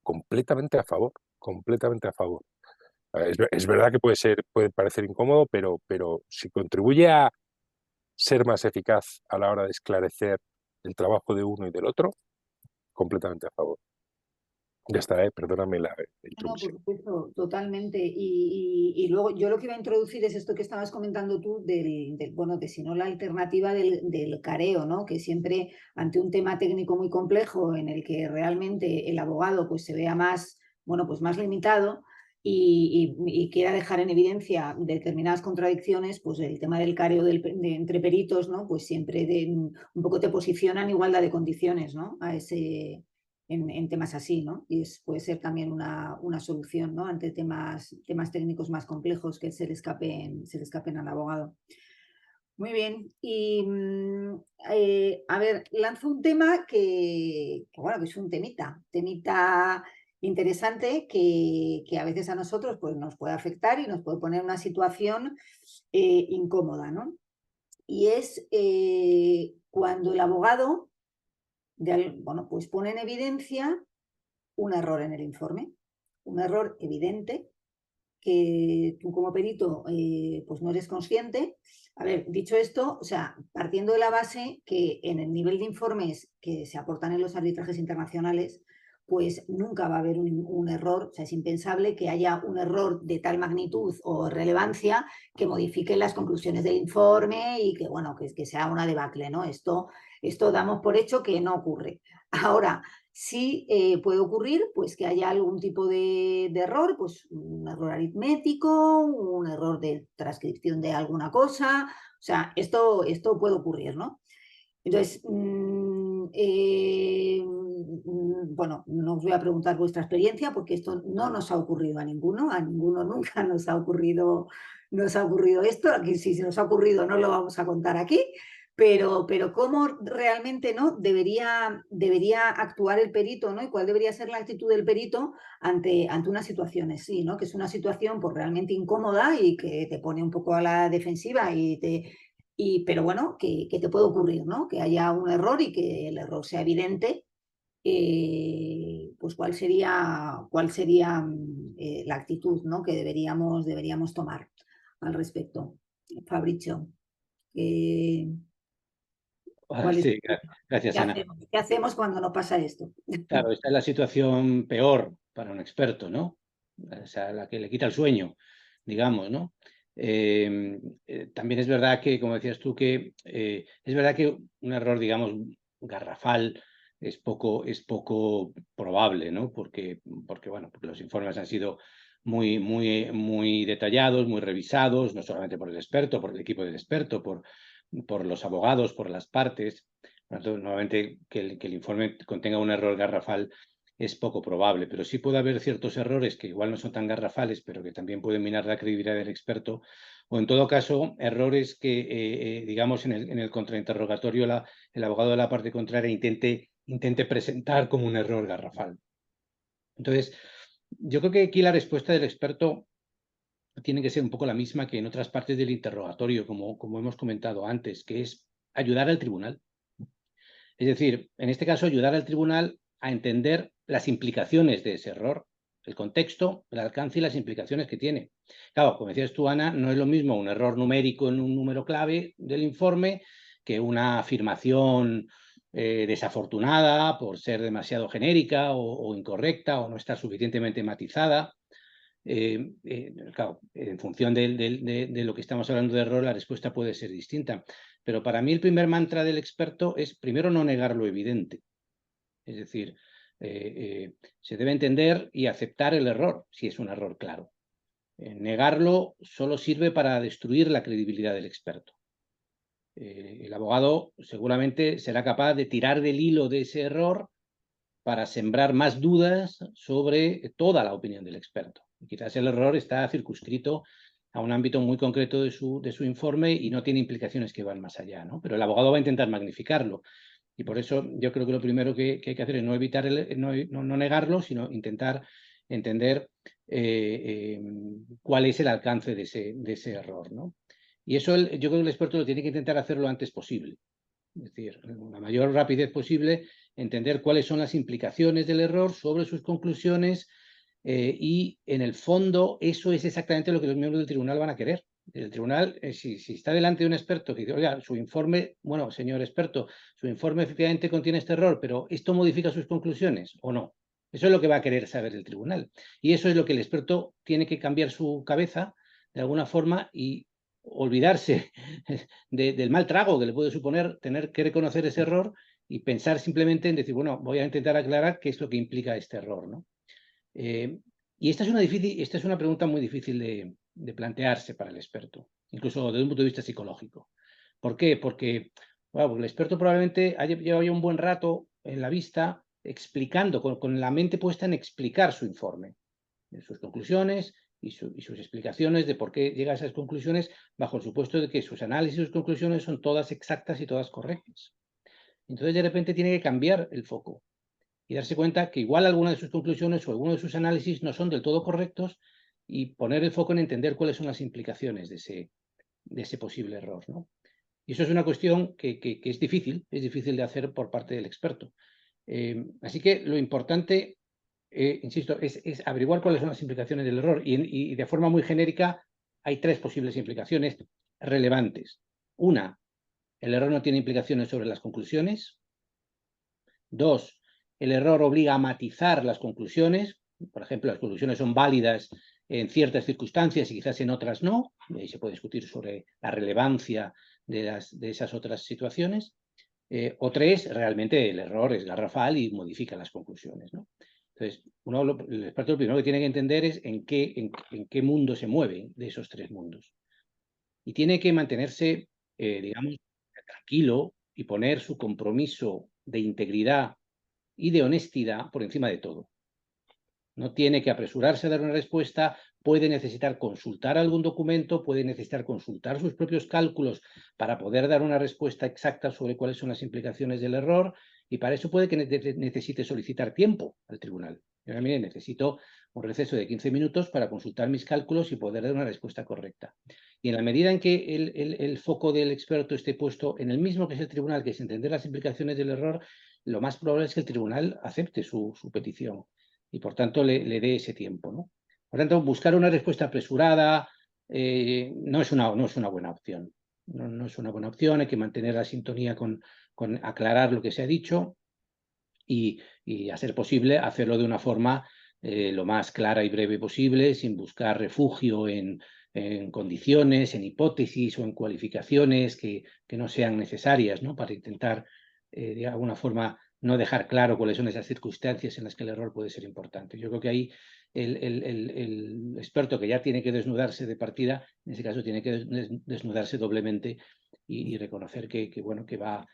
completamente a favor, completamente a favor. Es verdad que puede parecer incómodo, pero si contribuye a ser más eficaz a la hora de esclarecer el trabajo de uno y del otro, completamente a favor. Ya está, perdóname la No, por intromisión. supuesto, totalmente. Y luego yo lo que iba a introducir es esto que estabas comentando tú bueno, de si no la alternativa del careo, ¿no? Que siempre ante un tema técnico muy complejo en el que realmente el abogado pues se vea más, bueno, pues más limitado y quiera dejar en evidencia determinadas contradicciones, pues el tema del careo entre peritos, ¿no? Pues siempre un poco te posiciona en igualdad de condiciones, ¿no? En temas así, ¿no? Y puede ser también una solución, ¿no? Ante temas técnicos más complejos que se le escapen al abogado. Muy bien. Y a ver, lanzo un tema bueno, que es un temita interesante que a veces a nosotros pues, nos puede afectar y nos puede poner en una situación incómoda, ¿no? Y es cuando el abogado bueno, pues pone en evidencia un error en el informe, un error evidente que tú como perito pues no eres consciente. A ver, dicho esto, o sea, partiendo de la base que en el nivel de informes que se aportan en los arbitrajes internacionales, pues nunca va a haber un error, o sea, es impensable que haya un error de tal magnitud o relevancia que modifique las conclusiones del informe y que, bueno, que sea una debacle, ¿no? Esto damos por hecho que no ocurre. Ahora, sí puede ocurrir pues, que haya algún tipo de error, pues un error aritmético, un error de transcripción de alguna cosa, o sea, esto puede ocurrir, ¿no? Entonces, bueno, no os voy a preguntar vuestra experiencia porque esto no nos ha ocurrido a ninguno nunca nos ha ocurrido esto, aquí si se nos ha ocurrido no lo vamos a contar aquí, pero cómo realmente ¿no? debería actuar el perito, ¿no? Y cuál debería ser la actitud del perito ante una situación así, ¿no? Que es una situación pues, realmente incómoda y que te pone un poco a la defensiva pero bueno, que te puede ocurrir, ¿no? Que haya un error y que el error sea evidente, pues cuál sería la actitud, ¿no? Que deberíamos tomar al respecto. Fabricio, Sí, gracias, Ana. ¿Qué hacemos cuando no pasa esto? Claro, esta es la situación peor para un experto, ¿no? O sea, la que le quita el sueño, digamos, ¿no? También es verdad que, como decías tú, que es verdad que un error, digamos, garrafal es poco probable, ¿no? Porque los informes han sido muy detallados, muy revisados, no solamente por el experto, por el equipo del experto, por los abogados, por las partes. Normalmente que el informe contenga un error garrafal es poco probable, pero sí puede haber ciertos errores que igual no son tan garrafales, pero que también pueden minar la credibilidad del experto, o en todo caso, errores que, digamos, en el contrainterrogatorio el abogado de la parte contraria intente presentar como un error garrafal. Entonces, yo creo que aquí la respuesta del experto tiene que ser un poco la misma que en otras partes del interrogatorio, como hemos comentado antes, que es ayudar al tribunal. Es decir, en este caso, ayudar al tribunal a entender las implicaciones de ese error, el contexto, el alcance y las implicaciones que tiene. Claro, como decías tú, Ana, no es lo mismo un error numérico en un número clave del informe que una afirmación desafortunada por ser demasiado genérica o incorrecta o no estar suficientemente matizada. Claro, en función de lo que estamos hablando de error, la respuesta puede ser distinta. Pero para mí el primer mantra del experto es, primero, no negar lo evidente. Es decir, se debe entender y aceptar el error, si es un error claro. Negarlo solo sirve para destruir la credibilidad del experto. El abogado seguramente será capaz de tirar del hilo de ese error para sembrar más dudas sobre toda la opinión del experto. Y quizás el error está circunscrito a un ámbito muy concreto de su informe y no tiene implicaciones que van más allá, ¿no? Pero el abogado va a intentar magnificarlo. Y por eso yo creo que lo primero que hay que hacer es no evitar no negarlo, sino intentar entender cuál es el alcance de ese error, ¿no? Y eso yo creo que el experto lo tiene que intentar hacer lo antes posible. Es decir, la mayor rapidez posible, entender cuáles son las implicaciones del error sobre sus conclusiones y, en el fondo, eso es exactamente lo que los miembros del tribunal van a querer. El tribunal, si está delante de un experto que dice, oiga, su informe, bueno, señor experto, su informe efectivamente contiene este error, pero ¿esto modifica sus conclusiones o no? Eso es lo que va a querer saber el tribunal. Y eso es lo que el experto tiene que cambiar su cabeza de alguna forma y olvidarse del mal trago que le puede suponer tener que reconocer ese error y pensar simplemente en decir, bueno, voy a intentar aclarar qué es lo que implica este error, ¿no? Y esta es una pregunta muy difícil de plantearse para el experto, incluso desde un punto de vista psicológico. ¿Por qué? Porque, bueno, porque el experto probablemente lleva ya un buen rato en la vista explicando, con la mente puesta en explicar su informe, sus conclusiones y sus explicaciones de por qué llega a esas conclusiones, bajo el supuesto de que sus análisis y sus conclusiones son todas exactas y todas correctas. Entonces, de repente, tiene que cambiar el foco y darse cuenta que igual algunas de sus conclusiones o algunos de sus análisis no son del todo correctos y poner el foco en entender cuáles son las implicaciones de ese posible error, ¿no? Y eso es una cuestión que es difícil de hacer por parte del experto. Así que lo importante, insisto, es averiguar cuáles son las implicaciones del error y de forma muy genérica hay 3 posibles implicaciones relevantes. Una, el error no tiene implicaciones sobre las conclusiones. 2, el error obliga a matizar las conclusiones. Por ejemplo, las conclusiones son válidas en ciertas circunstancias y quizás en otras no. Y ahí se puede discutir sobre la relevancia de esas otras situaciones. O 3, realmente el error es garrafal y modifica las conclusiones, ¿no? Entonces, el experto lo primero que tiene que entender es en qué mundo se mueve de esos 3 mundos. Y tiene que mantenerse, digamos, tranquilo y poner su compromiso de integridad y de honestidad por encima de todo. No tiene que apresurarse a dar una respuesta, puede necesitar consultar algún documento, puede necesitar consultar sus propios cálculos para poder dar una respuesta exacta sobre cuáles son las implicaciones del error, y para eso puede que necesite solicitar tiempo al tribunal. Yo también necesito un receso de 15 minutos para consultar mis cálculos y poder dar una respuesta correcta. Y en la medida en que el foco del experto esté puesto en el mismo que es el tribunal, que es entender las implicaciones del error, lo más probable es que el tribunal acepte su petición y por tanto le dé ese tiempo, ¿no? Por tanto, buscar una respuesta apresurada no es una buena opción. No es una buena opción, hay que mantener la sintonía con aclarar lo que se ha dicho y a ser posible hacerlo de una forma lo más clara y breve posible, sin buscar refugio en condiciones, en hipótesis o en cualificaciones que no sean necesarias, ¿no? Para intentar de alguna forma no dejar claro cuáles son esas circunstancias en las que el error puede ser importante. Yo creo que ahí el experto que ya tiene que desnudarse de partida, en ese caso tiene que desnudarse doblemente y reconocer que va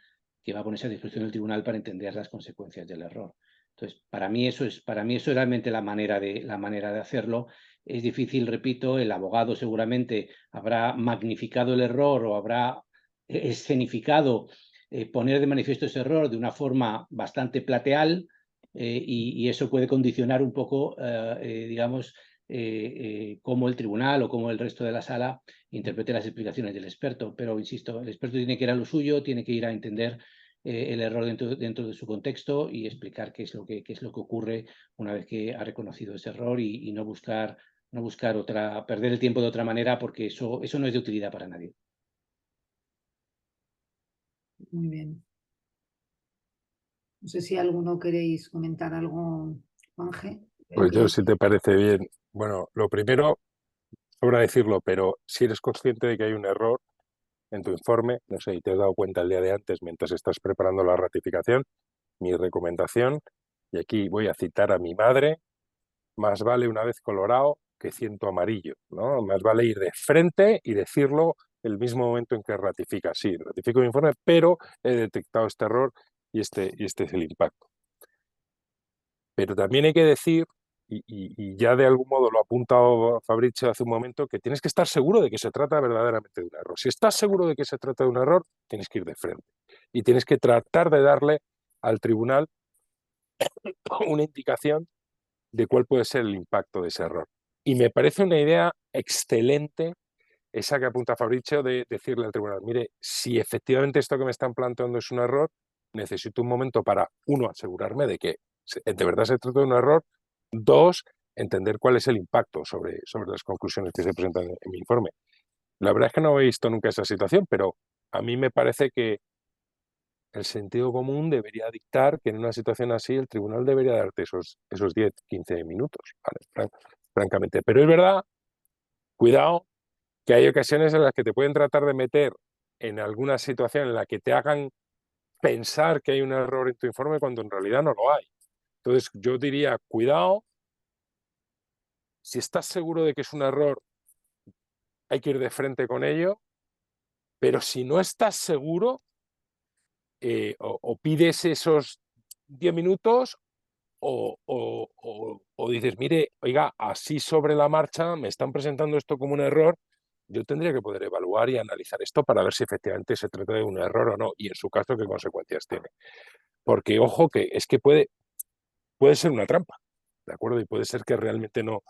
a ponerse a disposición del tribunal para entender las consecuencias del error. Entonces, para mí eso es realmente la manera de hacerlo. Es difícil, repito, el abogado seguramente habrá magnificado el error o habrá escenificado poner de manifiesto ese error de una forma bastante plateal y eso puede condicionar un poco, digamos, cómo el tribunal o cómo el resto de la sala interprete las explicaciones del experto. Pero, insisto, el experto tiene que ir a lo suyo, tiene que ir a entender el error dentro de su contexto y explicar qué es lo que ocurre una vez que ha reconocido ese error y no buscar perder el tiempo de otra manera, porque eso no es de utilidad para nadie. Muy bien. No sé si alguno queréis comentar algo, Juanje. Pues yo, si te parece bien, bueno, lo primero, sobra decirlo, pero si eres consciente de que hay un error en tu informe, no sé, y te has dado cuenta el día de antes mientras estás preparando la ratificación, mi recomendación, y aquí voy a citar a mi madre, más vale una vez colorado que ciento amarillo, ¿no? Más vale ir de frente y decirlo el mismo momento en que ratificas. Sí, ratifico mi informe, pero he detectado este error y este es el impacto. Pero también hay que decir, y ya de algún modo lo ha apuntado Fabrizio hace un momento, que tienes que estar seguro de que se trata verdaderamente de un error. Si estás seguro de que se trata de un error, tienes que ir de frente. Y tienes que tratar de darle al tribunal una indicación de cuál puede ser el impacto de ese error. Y me parece una idea excelente esa que apunta Fabrizio de decirle al tribunal, mire, si efectivamente esto que me están planteando es un error, necesito un momento para, uno, asegurarme de que de verdad se trata de un error, dos, entender cuál es el impacto sobre las conclusiones que se presentan en mi informe. La verdad es que no he visto nunca esa situación, pero a mí me parece que el sentido común debería dictar que en una situación así el tribunal debería darte esos 10, 15 minutos, ¿vale? Francamente. Pero es verdad, cuidado, que hay ocasiones en las que te pueden tratar de meter en alguna situación en la que te hagan pensar que hay un error en tu informe cuando en realidad no lo hay. Entonces, yo diría, cuidado, si estás seguro de que es un error, hay que ir de frente con ello, pero si no estás seguro, o pides esos 10 minutos o dices, mire, oiga, así sobre la marcha me están presentando esto como un error, yo tendría que poder evaluar y analizar esto para ver si efectivamente se trata de un error o no, y en su caso, qué consecuencias tiene. Porque, ojo, que es que puede ser una trampa, ¿de acuerdo? Y puede ser que realmente no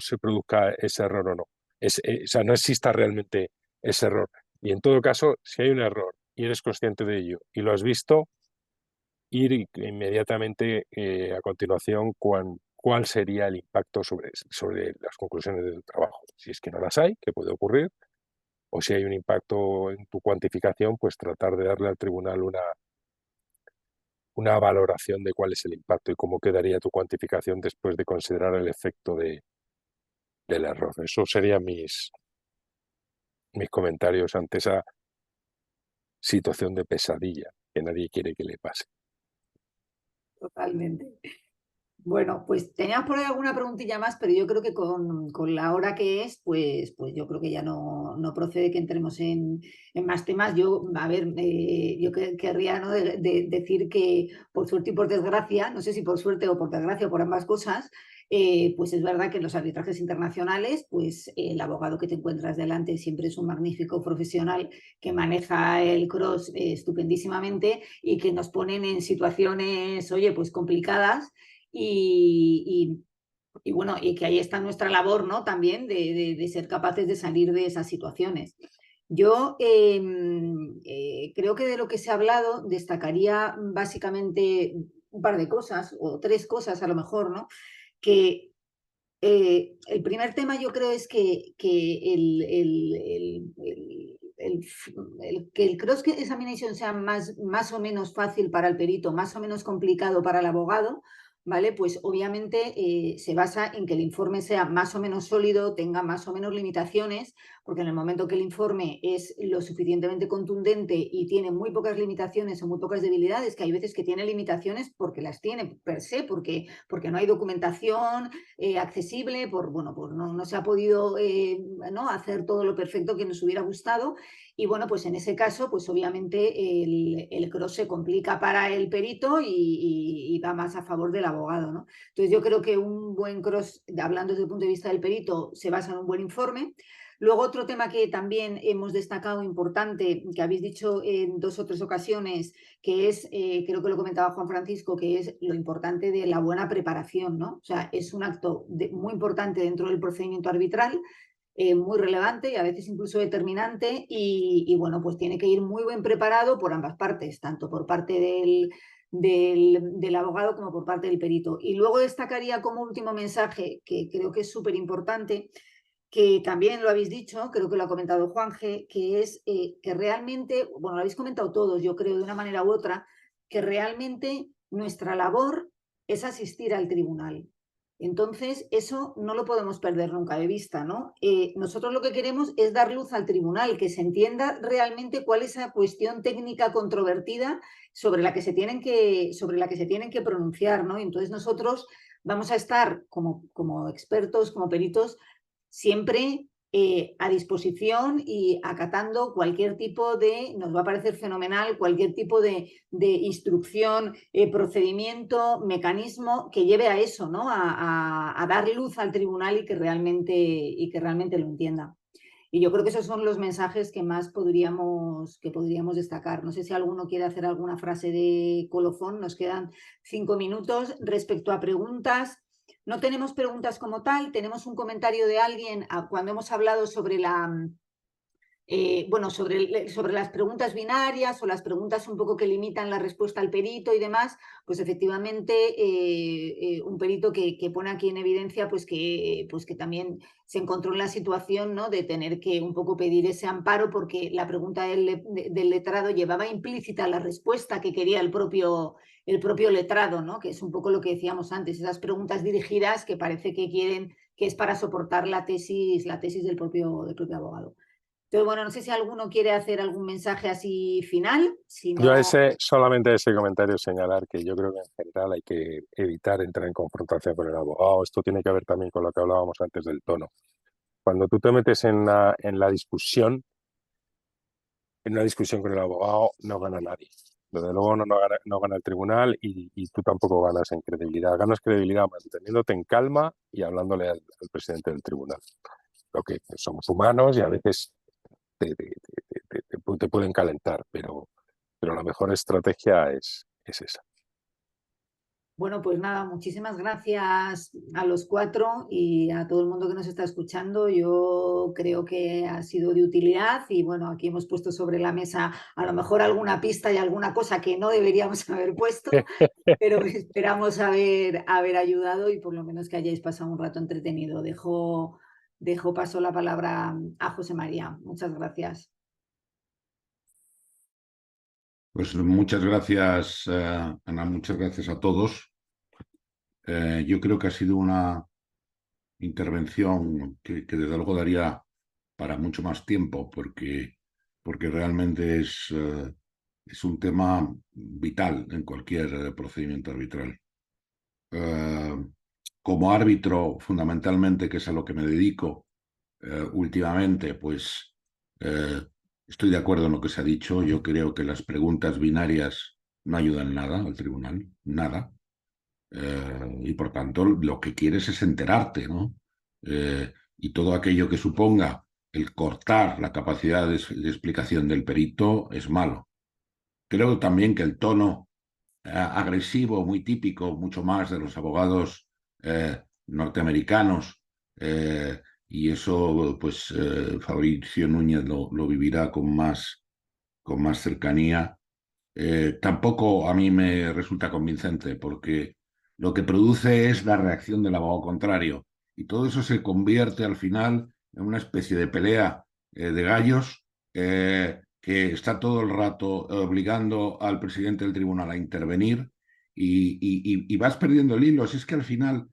se produzca ese error o no. O sea, no exista realmente ese error. Y en todo caso, si hay un error y eres consciente de ello y lo has visto, ir inmediatamente a continuación cuál sería el impacto sobre las conclusiones del trabajo. Si es que no las hay, que puede ocurrir, o si hay un impacto en tu cuantificación, pues tratar de darle al tribunal una valoración de cuál es el impacto y cómo quedaría tu cuantificación después de considerar el efecto del error. Esos serían mis comentarios ante esa situación de pesadilla que nadie quiere que le pase. Totalmente. Bueno, pues teníamos por ahí alguna preguntilla más, pero yo creo que con la hora que es, pues yo creo que ya no procede que entremos en más temas. Yo, a ver, yo querría, ¿no?, de decir que por suerte y por desgracia, no sé si por suerte o por desgracia o por ambas cosas, pues es verdad que en los arbitrajes internacionales, pues el abogado que te encuentras delante siempre es un magnífico profesional que maneja el cross estupendísimamente y que nos ponen en situaciones, oye, pues complicadas. Y bueno, y que ahí está nuestra labor, ¿no?, también de ser capaces de salir de esas situaciones. Yo creo que de lo que se ha hablado destacaría básicamente un par de cosas, o tres cosas a lo mejor, ¿no? Que el primer tema yo creo es que que el cross examination sea más o menos fácil para el perito, más o menos complicado para el abogado, ¿vale? Pues obviamente se basa en que el informe sea más o menos sólido, tenga más o menos limitaciones, porque en el momento que el informe es lo suficientemente contundente y tiene muy pocas limitaciones o muy pocas debilidades, que hay veces que tiene limitaciones porque las tiene per se, porque no hay documentación accesible, bueno, pues no se ha podido ¿no?, hacer todo lo perfecto que nos hubiera gustado. Y bueno, pues en ese caso, pues obviamente el cross se complica para el perito y va más a favor del abogado, ¿no? Entonces yo creo que un buen cross, hablando desde el punto de vista del perito, se basa en un buen informe. Luego otro tema que también hemos destacado importante, que habéis dicho en 2 o 3 ocasiones, que es, creo que lo comentaba Juan Francisco, que es lo importante de la buena preparación, ¿no? O sea, es un acto muy importante dentro del procedimiento arbitral, muy relevante y a veces incluso determinante y bueno, pues tiene que ir muy bien preparado por ambas partes, tanto por parte del abogado como por parte del perito. Y luego destacaría como último mensaje, que creo que es súper importante, que también lo habéis dicho, creo que lo ha comentado Juanje, que es que realmente, bueno, lo habéis comentado todos, yo creo, de una manera u otra, que realmente nuestra labor es asistir al tribunal. Entonces, eso no lo podemos perder nunca de vista, ¿no? Nosotros lo que queremos es dar luz al tribunal, que se entienda realmente cuál es esa cuestión técnica controvertida sobre la que se tienen que pronunciar, ¿no? Entonces, nosotros vamos a estar como expertos, como peritos, siempre a disposición y acatando cualquier tipo nos va a parecer fenomenal, cualquier tipo de instrucción, procedimiento, mecanismo que lleve a eso, ¿no? A dar luz al tribunal y que realmente lo entienda. Y yo creo que esos son los mensajes que más podríamos destacar. No sé si alguno quiere hacer alguna frase de colofón. Nos quedan 5 minutos. Respecto a preguntas, no tenemos preguntas como tal. Tenemos un comentario de alguien cuando hemos hablado sobre bueno, sobre las preguntas binarias o las preguntas un poco que limitan la respuesta al perito y demás, pues efectivamente un perito que pone aquí en evidencia pues que también se encontró en la situación, ¿no?, de tener que un poco pedir ese amparo porque la pregunta del letrado llevaba implícita la respuesta que quería el propio letrado, ¿no?, que es un poco lo que decíamos antes, esas preguntas dirigidas que parece que quieren, que es para soportar la tesis del propio abogado. Entonces, bueno, no sé si alguno quiere hacer algún mensaje así final. Si Yo no, solamente ese comentario señalar que yo creo que en general hay que evitar entrar en confrontación con el abogado. Esto tiene que ver también con lo que hablábamos antes del tono. Cuando tú te metes en una discusión con el abogado, no gana nadie. Desde luego no gana el tribunal y tú tampoco ganas en credibilidad. Ganas credibilidad manteniéndote en calma y hablándole al presidente del tribunal. Lo que somos humanos y a veces te pueden calentar, pero la mejor estrategia es esa. bueno, pues nada, muchísimas gracias a los cuatro y a todo el mundo que nos está escuchando. Yo creo que ha sido de utilidad y bueno, aquí hemos puesto sobre la mesa a lo mejor alguna pista y alguna cosa que no deberíamos haber puesto, pero esperamos haber ayudado y por lo menos que hayáis pasado un rato entretenido. Dejo paso la palabra a José María. Muchas gracias. Pues muchas gracias, Ana, muchas gracias a todos. Yo creo que ha sido una intervención que desde luego daría para mucho más tiempo, porque realmente es un tema vital en cualquier procedimiento arbitral. Como árbitro, fundamentalmente, que es a lo que me dedico últimamente, pues estoy de acuerdo en lo que se ha dicho. Yo creo que las preguntas binarias no ayudan nada al tribunal, nada. Y por tanto, lo que quieres es enterarte, ¿no? Y todo aquello que suponga el cortar la capacidad de explicación del perito es malo. Creo también que el tono agresivo, muy típico, mucho más de los abogados norteamericanos, y eso, pues, Fabricio Núñez lo vivirá con más cercanía, tampoco a mí me resulta convincente, porque lo que produce es la reacción del abogado contrario, y todo eso se convierte al final en una especie de pelea de gallos, que está todo el rato obligando al presidente del tribunal a intervenir, y vas perdiendo el hilo. Si es que al final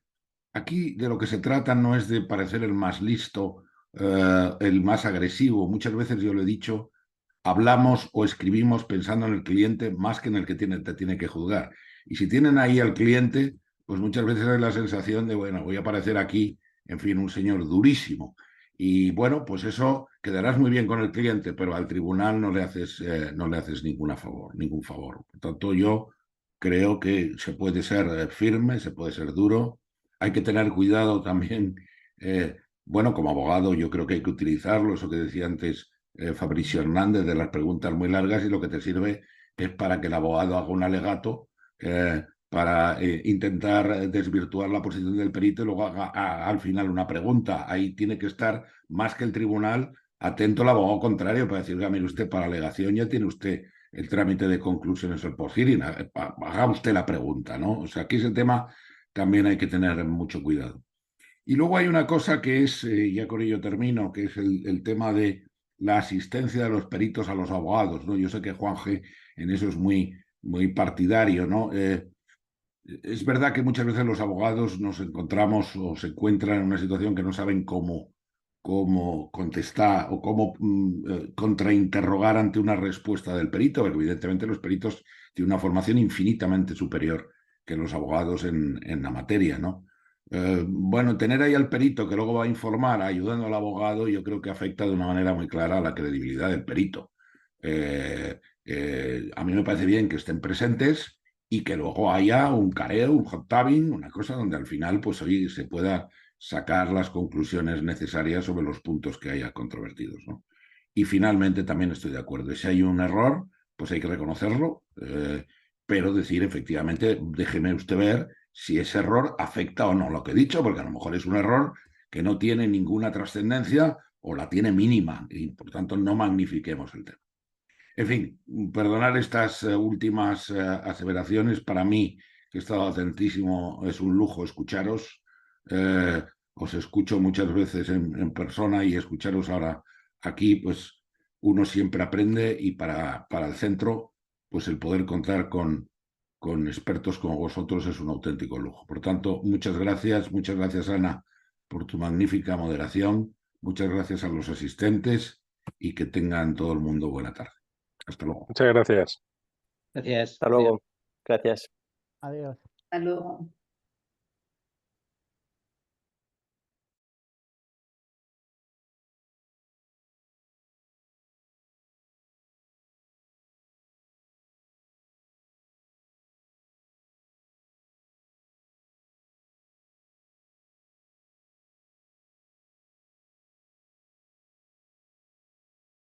aquí de lo que se trata no es de parecer el más listo, el más agresivo. Muchas veces yo lo he dicho, hablamos o escribimos pensando en el cliente más que en el que te tiene que juzgar. Y si tienen ahí al cliente, pues muchas veces hay la sensación de, bueno, voy a parecer aquí, en fin, un señor durísimo. Y bueno, pues eso quedarás muy bien con el cliente, pero al tribunal no le haces ningún favor. Por tanto, yo creo que se puede ser firme, se puede ser duro. Hay que tener cuidado también. Bueno, como abogado yo creo que hay que utilizarlo, eso que decía antes Fabricio Hernández, de las preguntas muy largas, y lo que te sirve es para que el abogado haga un alegato para intentar desvirtuar la posición del perito y luego haga al final una pregunta. Ahí tiene que estar, más que el tribunal, atento al abogado contrario para decir, mire usted, para alegación ya tiene usted el trámite de conclusiones por hearing, haga usted la pregunta, ¿no? O sea, aquí ese tema también hay que tener mucho cuidado. Y luego hay una cosa que es, ya con ello termino, que es el tema de la asistencia de los peritos a los abogados, ¿no? Yo sé que Juan G. en eso es muy, muy partidario, ¿no? Es verdad que muchas veces los abogados nos encontramos o se encuentran en una situación que no saben cómo contestar o cómo contrainterrogar ante una respuesta del perito, porque evidentemente los peritos tienen una formación infinitamente superior que los abogados en la materia, ¿no? Bueno, tener ahí al perito que luego va a informar ayudando al abogado, yo creo que afecta de una manera muy clara a la credibilidad del perito. A mí me parece bien que estén presentes y que luego haya un careo, un hot tubbing, una cosa donde al final pues hoy se pueda sacar las conclusiones necesarias sobre los puntos que haya controvertidos, ¿no? Y finalmente también estoy de acuerdo, si hay un error, pues hay que reconocerlo, pero decir efectivamente, déjeme usted ver si ese error afecta o no lo que he dicho, porque a lo mejor es un error que no tiene ninguna trascendencia, o la tiene mínima, y por tanto no magnifiquemos el tema. En fin, perdonar estas últimas aseveraciones. Para mí, que he estado atentísimo, es un lujo escucharos. Os escucho muchas veces en persona, y escucharos ahora aquí, pues uno siempre aprende, y para el centro, pues el poder contar con expertos como vosotros es un auténtico lujo. Por tanto, muchas gracias Ana por tu magnífica moderación, muchas gracias a los asistentes, y que tengan todo el mundo buena tarde. Hasta luego. Muchas gracias. Gracias. Hasta luego. Gracias. Adiós. Hasta luego.